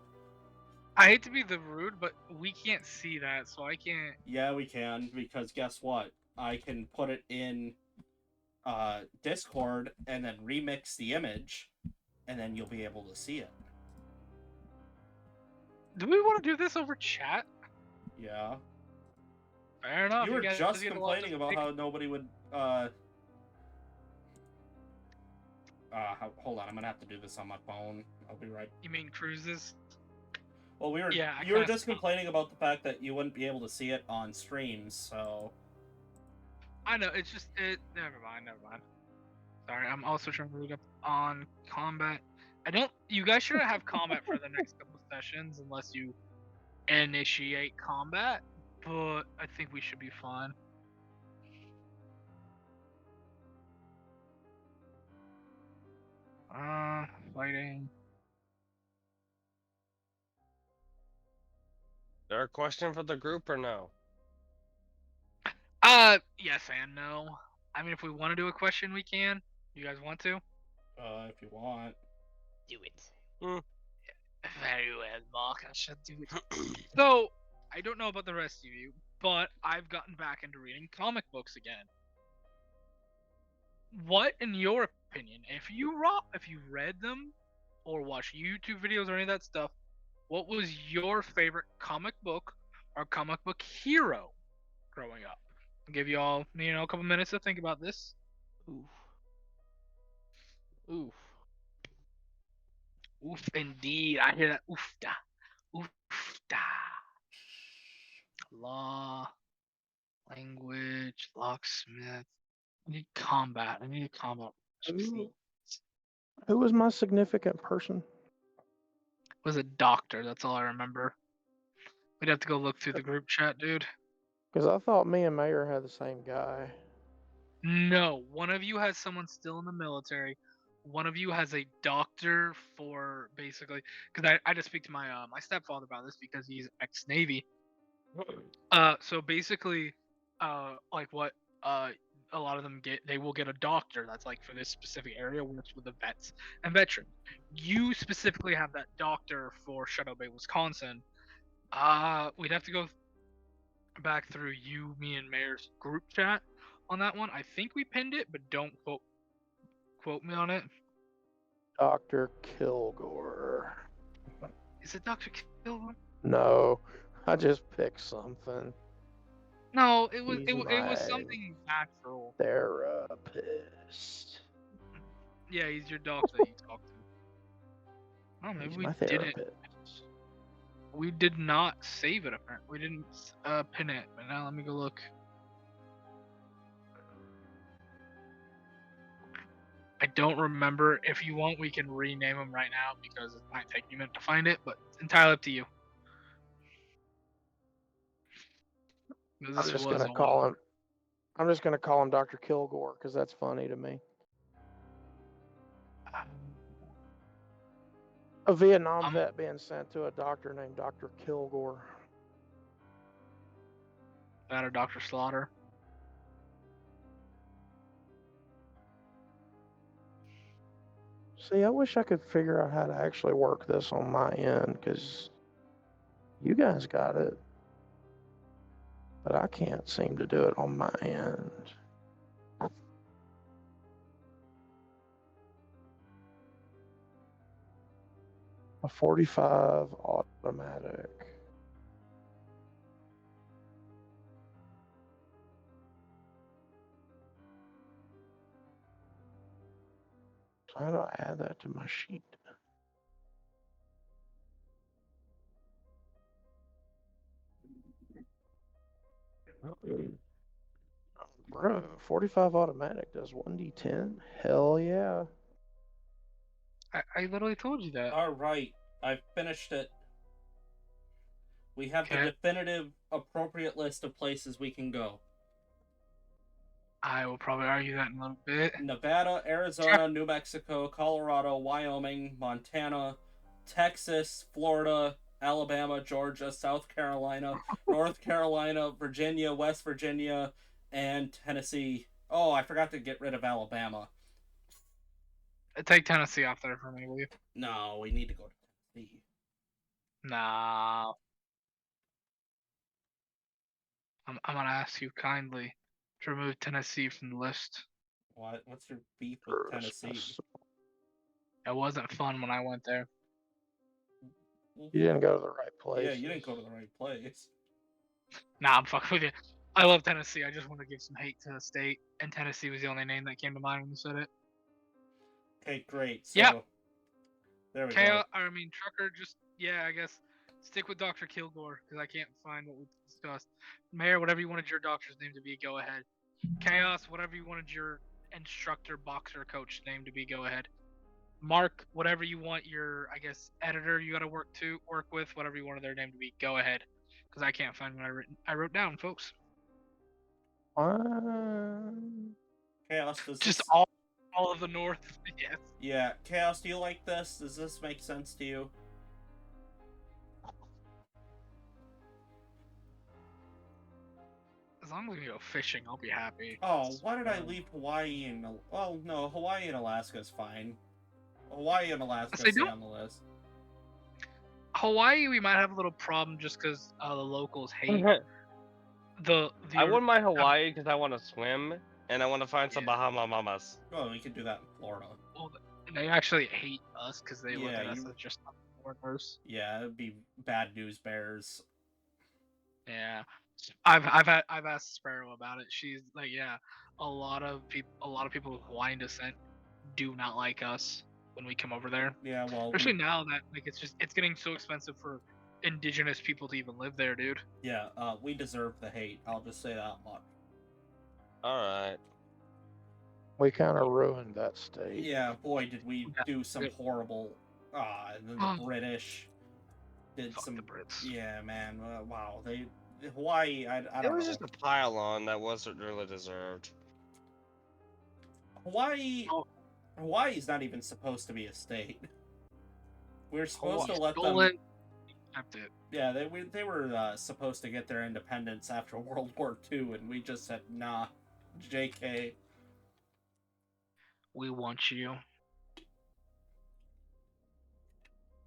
I hate to be the rude, but we can't see that, so I can't. Yeah, we can, because guess what? I can put it in Discord and then remix the image, and then you'll be able to see it. Do we want to do this over chat? Yeah. Fair enough. You were guys just get a lot complaining to about say. how nobody would hold on, I'm gonna have to do this on my phone. I'll be right. You mean cruises? Well, we were. Yeah, I you were kinda just saw. complaining about the fact that you wouldn't be able to see it on streams. So I know. It's just it. Never mind. Sorry, I'm also trying to read up on combat. I don't. You guys shouldn't have combat for the next couple sessions unless you initiate combat. But I think we should be fine. Fighting. Is there a question for the group or no? Yes and no. I mean, if we want to do a question, we can. You guys want to? if you want. Do it. Very well, Mark. I shall do it. So, I don't know about the rest of you, but I've gotten back into reading comic books again. What, in your opinion, if you read them or watched YouTube videos or any of that stuff, what was your favorite comic book or comic book hero growing up? I'll give you all, a couple minutes to think about this. Oof. Oof, indeed. I hear that. Oofda. Oofda. Law, language, locksmith. I need combat. Who was my significant person? Was a doctor. That's all I remember. We'd have to go look through the group chat, dude. Because I thought me and Mayor had the same guy. No, one of you has someone still in the military. One of you has a doctor for basically. Because I just speak to my my stepfather about this because he's ex-Navy. So basically, like what a lot of them get, they will get a doctor that's like for this specific area, works with the vets and veterans. You specifically have that doctor for Shadow Bay, Wisconsin. We'd have to go back through you, me, and Mayor's group chat on that one. I think we pinned it, but don't quote me on it. Dr. Kilgore. Is it Dr. Cthulhu? No, I just picked something. No, it was He's it was my something natural. Therapist. Yeah, he's your doctor that you talk to. Oh, maybe He's we my didn't. therapist. We did not save it. Apparently, we didn't pin it. But now let me go look. I don't remember. If you want, we can rename them right now because it might take you a minute to find it. But it's entirely up to you. 'Cause I'm this just was gonna a call while. him. I'm just gonna call him Dr. Kilgore because that's funny to me. A Vietnam Um, vet being sent to a doctor named Dr. Kilgore. that or Dr. Slaughter. See, I wish I could figure out how to actually work this on my end because you guys got it, but I can't seem to do it on my end. A 45 automatic. So how do I add that to my sheet? Bro, 45 automatic does 1d10? Hell yeah. I literally told you that. All right, I've finished it. We have the Okay. definitive, appropriate list of places we can go. I will probably argue that in a little bit. Nevada, Arizona, New Mexico, Colorado, Wyoming, Montana, Texas, Florida, Alabama, Georgia, South Carolina, North Carolina, Virginia, West Virginia, and Tennessee. Oh, I forgot to get rid of Alabama. Take Tennessee off there for me, will you? No, we need to go to Tennessee. Nah. I'm gonna ask you kindly to remove Tennessee from the list. What? What's your beef with Tennessee? It wasn't fun when I went there. You didn't go to the right place. Yeah, you didn't go to the right place. Nah, I'm fucking with you. I love Tennessee. I just want to give some hate to the state, and Tennessee was the only name that came to mind when you said it. Okay, great. So, Yeah. there we Chaos, go. I mean, Trucker, just, yeah, I guess, stick with Dr. Kilgore, because I can't find what we discussed. Mayor, whatever you wanted your doctor's name to be, go ahead. Chaos, whatever you wanted your instructor, boxer, coach name to be, go ahead. Mark, whatever you want your, I guess, editor you got to work with, whatever you wanted their name to be, go ahead. Because I can't find what I wrote down, folks. Chaos, does Just this... all of the North, yes. Yeah, Chaos, do you like this? Does this make sense to you? As long as we go fishing, I'll be happy. Oh, why did I leave Hawaii and... Well, no, Hawaii and Alaska's fine. Hawaii and Alaska Say stay don't- on the list. Hawaii, we might have a little problem just because the locals hate the. I wouldn't mind Hawaii because I want to swim and I want to find some Yeah. Bahama Mamas. Oh, we could do that in Florida. Well, they actually hate us because they look Yeah, at us you- as just foreigners. Yeah, it'd be bad news bears. Yeah, I've asked Sparrow about it. She's like, yeah, a lot of people with Hawaiian descent do not like us when we come over there. Yeah, well, Especially now that like it's getting so expensive for indigenous people to even live there, dude. yeah, we deserve the hate. I'll just say that much. Alright. We kind of ruined that state. Yeah, boy, did we Yeah. do some horrible... and then the British did Fuck some... the Brits. Yeah, man, wow, Hawaii, I It don't was know. just a pile on that wasn't really deserved. Hawaii... Oh. Hawaii's not even supposed to be a state. We're supposed to Hawaii let stole them... it. Kept it. Yeah, they were supposed to get their independence after World War II, and we just said, nah, JK. We want you.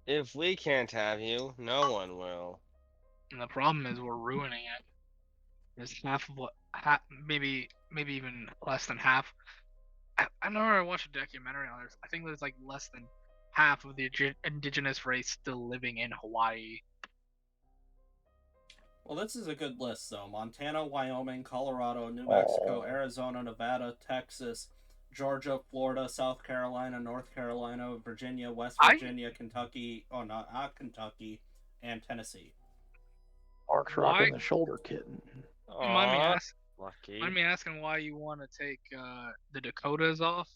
If we can't have you, no one will. And the problem is we're ruining it. There's half of what, maybe even less than half. I know I watched a documentary on this. I think there's like less than half of the indigenous race still living in Hawaii. Well, this is a good list, though. Montana, Wyoming, Colorado, New Mexico, Oh. Arizona, Nevada, Texas, Georgia, Florida, South Carolina, North Carolina, Virginia, West I- Virginia, Kentucky. Oh, not Kentucky, and Tennessee. Mark's Why- rocking the shoulder kitten. Mind me Aw, ask. lucky. Mind me asking why you want to take the Dakotas off.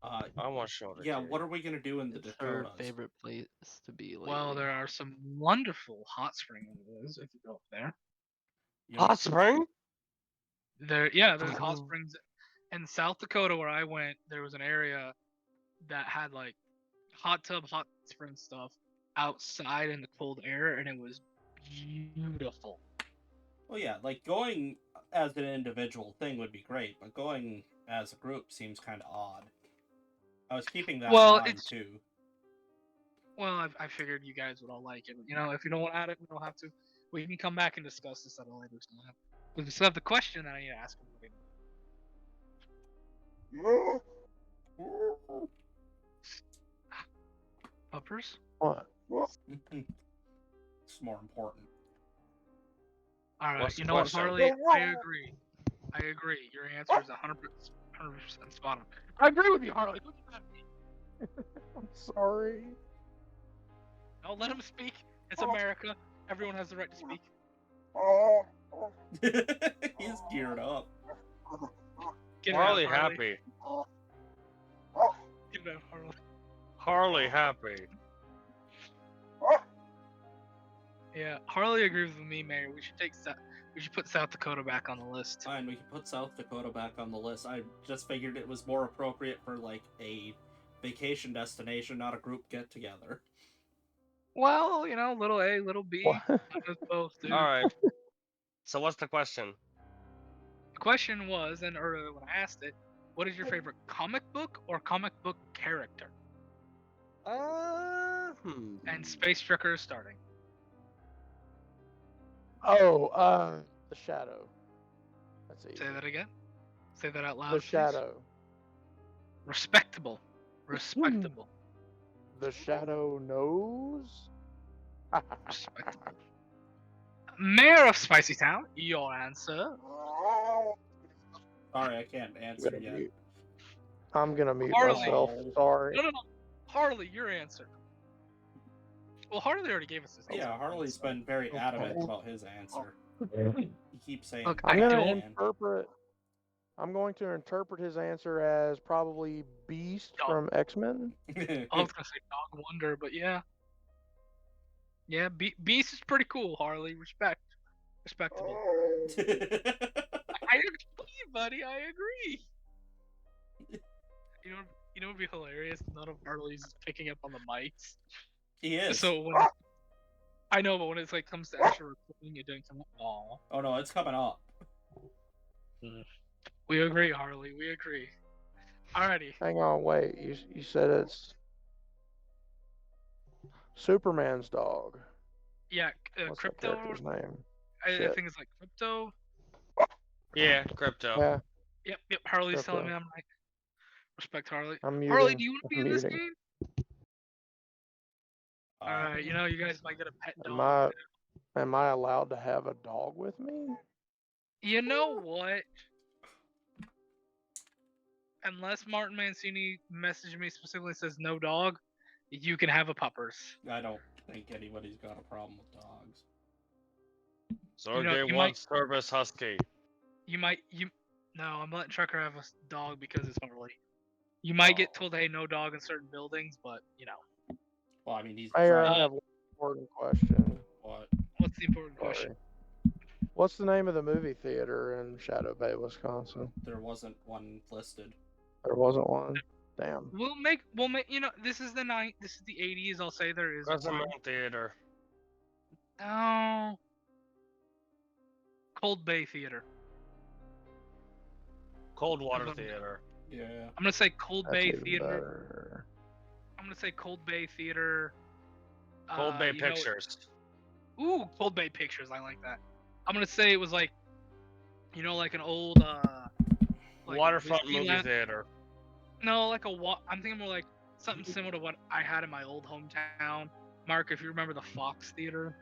Uh, I want shoulder. yeah, kid. what are we gonna do in the It's her Dakotas? favorite place to be lately. Well, there are some wonderful hot springs if you go up there. You know, Hot spring? There's hot Oh. springs in South Dakota where I went. There was an area that had like hot tub, hot spring stuff outside in the cold air, and it was beautiful. well, yeah, like going as an individual thing would be great, but going as a group seems kind of odd. I was keeping that Well, in mind it's- too. Well, I figured you guys would all like it. You know, if you don't want to add it, we don't have to. We can come back and discuss this at a later time. We still have the question that I need to ask everybody. Puppers? What? It's more important. All right. What's the You know what, question? Harley? I agree. Your answer is 100% spot on. I agree with you, Harley. Look at that. I'm sorry. No, let him speak. It's America. Everyone has the right to speak. He's geared up. Get it Harley out, Harley. happy. Get it out, Harley. Harley happy. Yeah, Harley agrees with me, Mayor. We should put South Dakota back on the list. Fine, we can put South Dakota back on the list. I just figured it was more appropriate for like a vacation destination, not a group get together. Well, you know, little A, little B. What? Both, dude. All right. So what's the question? The question was, and earlier when I asked it, what is your favorite comic book or comic book character? And Space Trucker is starting. Oh, the shadow. That's easy. Say that again. Say that out loud. The please. shadow. Respectable. Respectable. The shadow knows. Respectable. Mayor of Spicy Town, your answer. Sorry, I can't answer yet. I'm gonna mute Harley. myself. Sorry. No. Harley, your answer. Well, Harley already gave us his answer. Yeah, Harley's been very adamant about his answer. He keeps saying, Look, I'm I gonna don't- interpret. I'm going to interpret his answer as probably Beast Dog. from X-Men. I was gonna say Dog Wonder, but yeah. Yeah, Beast is pretty cool, Harley. Respectable. I agree, buddy. I agree. You know what would be hilarious? None of Harley's picking up on the mics. He is. So when I know, but when it's like comes to actual recording, it doesn't come up. Aw. Oh no, it's coming up. We agree, Harley. We agree. Alrighty. Hang on, wait. You said it's Superman's dog. Yeah, What's that Crypto. character's name? I Shit. think it's like Crypto. Yeah, crypto. Yeah, Yep. Harley's telling Crypto. me I'm right. Respect Harley. I'm muting. Harley, do you want to I'm be in this muting. game? Alright, you know, you guys might get a pet Am dog. Am I allowed to have a dog with me? You know what? Unless Martin Mancini messaged me specifically and says no dog, you can have a puppers. I don't think anybody's got a problem with dogs. Sergey you wants service husky. No, I'm letting Trucker have a dog because it's Harley. You might get told, hey, no dog in certain buildings, but, you know. Well, I mean, he's Mayor, trying- I have one important question. What? What's the important Sorry. question? What's the name of the movie theater in Shadow Bay, Wisconsin? There wasn't one listed. There wasn't one. Damn. We'll make, you know, this is the 80s, I'll say there is Revenant one. Theater. No. Cold Bay Theater. Coldwater Revenant. Theater. Yeah. I'm gonna say Cold That's Bay even Theater. better. I'm gonna say Cold Bay Theater. Cold Bay you know- Pictures. Ooh, Cold Bay Pictures. I like that. I'm gonna say it was like, you know, like an old like Waterfront whiskey Movie lounge- Theater. No, like I'm thinking more like something similar to what I had in my old hometown. Mark, if you remember the Fox Theater,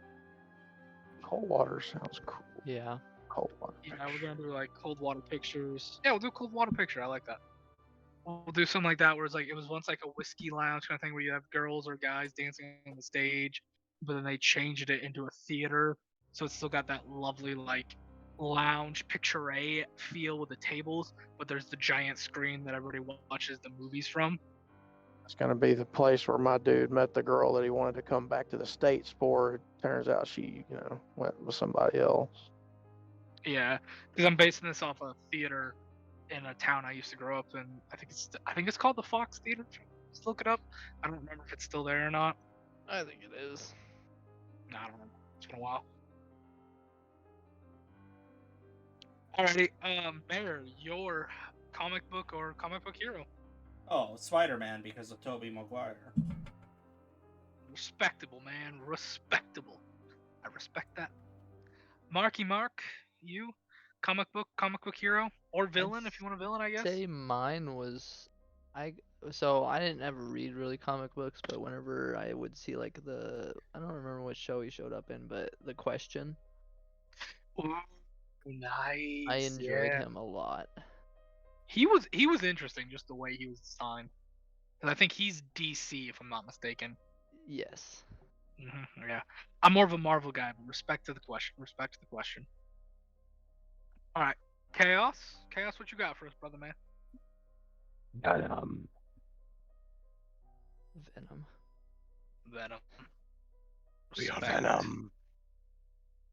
Coldwater sounds cool. Yeah. Coldwater. you know, we're gonna do like Cold Water Pictures. Yeah, we'll do Cold Water Picture. I like that. we'll do something like that where it's like it was once like a whiskey lounge kind of thing where you have girls or guys dancing on the stage, but then they changed it into a theater, so it's still got that lovely like lounge picture A feel with the tables, but there's the giant screen that everybody watches the movies from. It's gonna be the place where my dude met the girl that he wanted to come back to the States for. It turns out she, went with somebody else. Yeah, because I'm basing this off a theater in a town I used to grow up in. I think it's called the Fox Theater. Just look it up. I don't remember if it's still there or not. I think it is. No, I don't remember. It's been a while. Alrighty, Mayor, your comic book or comic book hero. Oh, Spider-Man because of Tobey Maguire. Respectable, man. Respectable. I respect that. Marky Mark, you comic book hero or villain if you want a villain, I guess. Say mine was so I didn't ever read really comic books, but whenever I would see like I don't remember what show he showed up in, but The Question, Ooh, nice. I enjoyed yeah. him a lot. He was interesting just the way he was designed. 'Cause I think he's DC if I'm not mistaken. Yes. Yeah, I'm more of a Marvel guy, but respect to the question. Respect to the question. All right, Chaos. Chaos, what you got for us, brother man? Venom. Venom. We are Respect. Venom.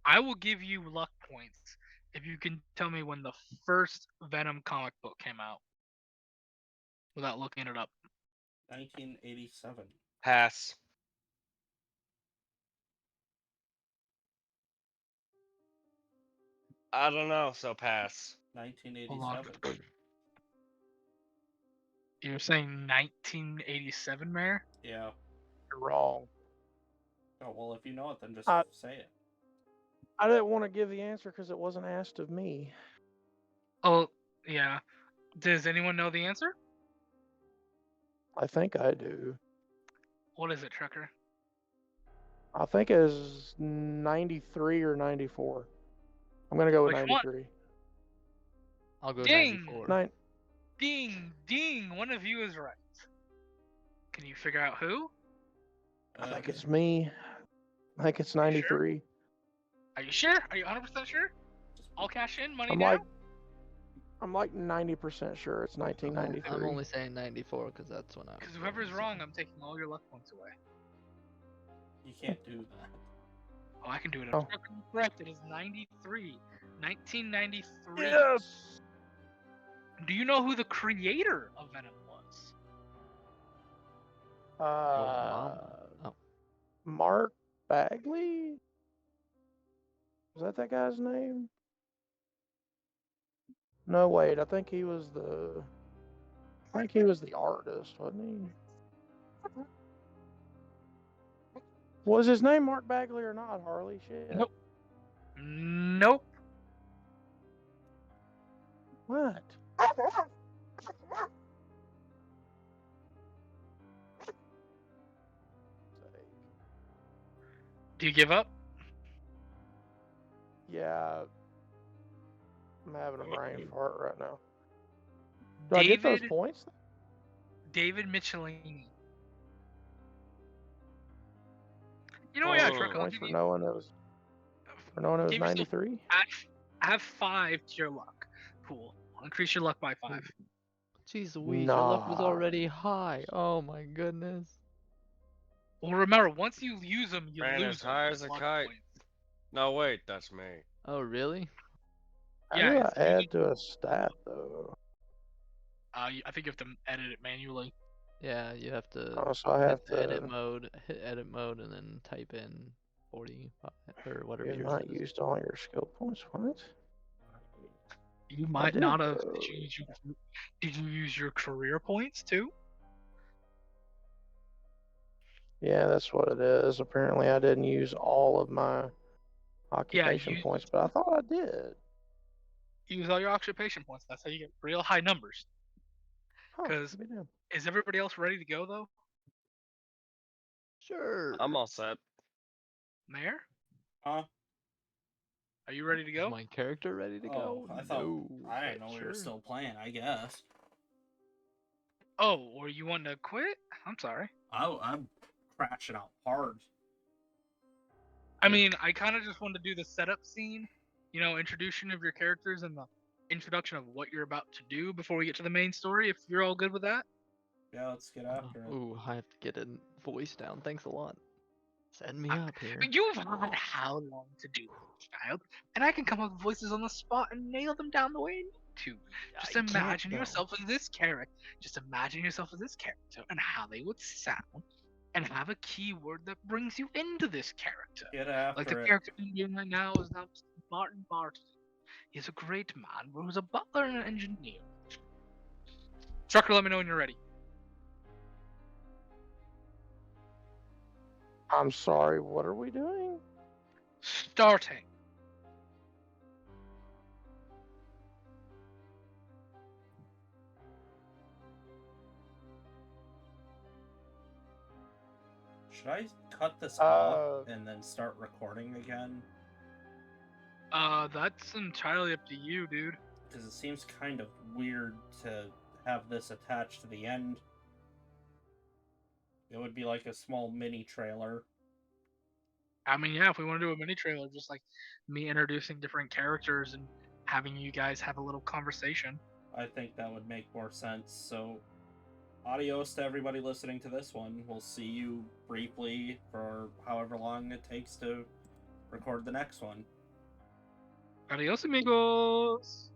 I will give you luck points if you can tell me when the first Venom comic book came out without looking it up. 1987. Pass. I don't know, so pass. 1987. You're saying 1987, Mayor? Yeah. You're wrong. Oh, well, if you know it, then just I- say it. I didn't want to give the answer because it wasn't asked of me. Oh, yeah. Does anyone know the answer? I think I do. What is it, Trucker? I think it was 93 or 94. I'm gonna go with Wait, come on. 93. I'll go Ding! 94. Ding, ding! One of you is right. Can you figure out who? I think it's me. I think it's 93. Are you sure? Are you 100% sure? I'll cash in. Money I'm down. I'm like 90% sure it's 1993. I'm only saying 94 because that's when I. Because whoever's wrong, I'm taking all your luck points away. You can't do that. Oh, I can do it. Oh. Trucker, you're correct. It is 93. 1993. Yes. Do you know who the creator of Venom was? Oh. Mark Bagley? Is that guy's name? No, wait. I think he was the artist, wasn't he? Was his name Mark Bagley or not, Harley? Shit. Nope. Nope. What? Do you give up? Yeah. I'm having a brain fart right now. Do I get those points? David Michelini. You know what? Yeah, Trucker. I'll Points give for you. knowing it was 93. Add 5 to your luck pool. I'll increase your luck by 5. Jeez Louise, your luck was already high. Oh my goodness. Well, remember, once you use them, you Ran lose as high them. as a luck kite. points. No, wait, that's me. Oh really? How Yeah, do it's I add to a stat though? I think you have to edit it manually. Yeah, you have to Oh, so I have hit edit to. mode, and then type in 45 or whatever You have yours not is. used all your skill points. What? You might not have. Did you use your career points too? Yeah, that's what it is. Apparently, I didn't use all of my occupation points, but I thought I did. Use all your occupation points. That's how you get real high numbers. Huh, Because is everybody else ready to go though? Sure. I'm all set. Mayor, Huh? are you ready to Is go? my character ready to go? I thought No, I but didn't know we were sure. still playing. I guess. Oh, or you want to quit? I'm sorry. I'm crashing out hard. I Yeah. mean, I kind of just wanted to do the setup scene, introduction of your characters and the introduction of what you're about to do before we get to the main story. If you're all good with that. Yeah, let's get after it. Ooh, I have to get a voice down. Thanks a lot. Send me up here. You've had how long to do this, child? And I can come up with voices on the spot and nail them down the way I need to. Just I can't, imagine though. yourself as this character. Just imagine yourself as this character and how they would sound, and have a keyword that brings you into this character. Get after Like the it. character I'm doing right now is now Martin Barton. He's a great man who was a butler and an engineer. Trucker, let me know when you're ready. I'm sorry, what are we doing? Starting. Should I cut this off and then start recording again? That's entirely up to you, dude. Because it seems kind of weird to have this attached to the end. It would be like a small mini trailer. I mean, yeah, if we want to do a mini trailer, just like me introducing different characters and having you guys have a little conversation. I think that would make more sense. So, adios to everybody listening to this one. We'll see you briefly for however long it takes to record the next one. Adios, amigos!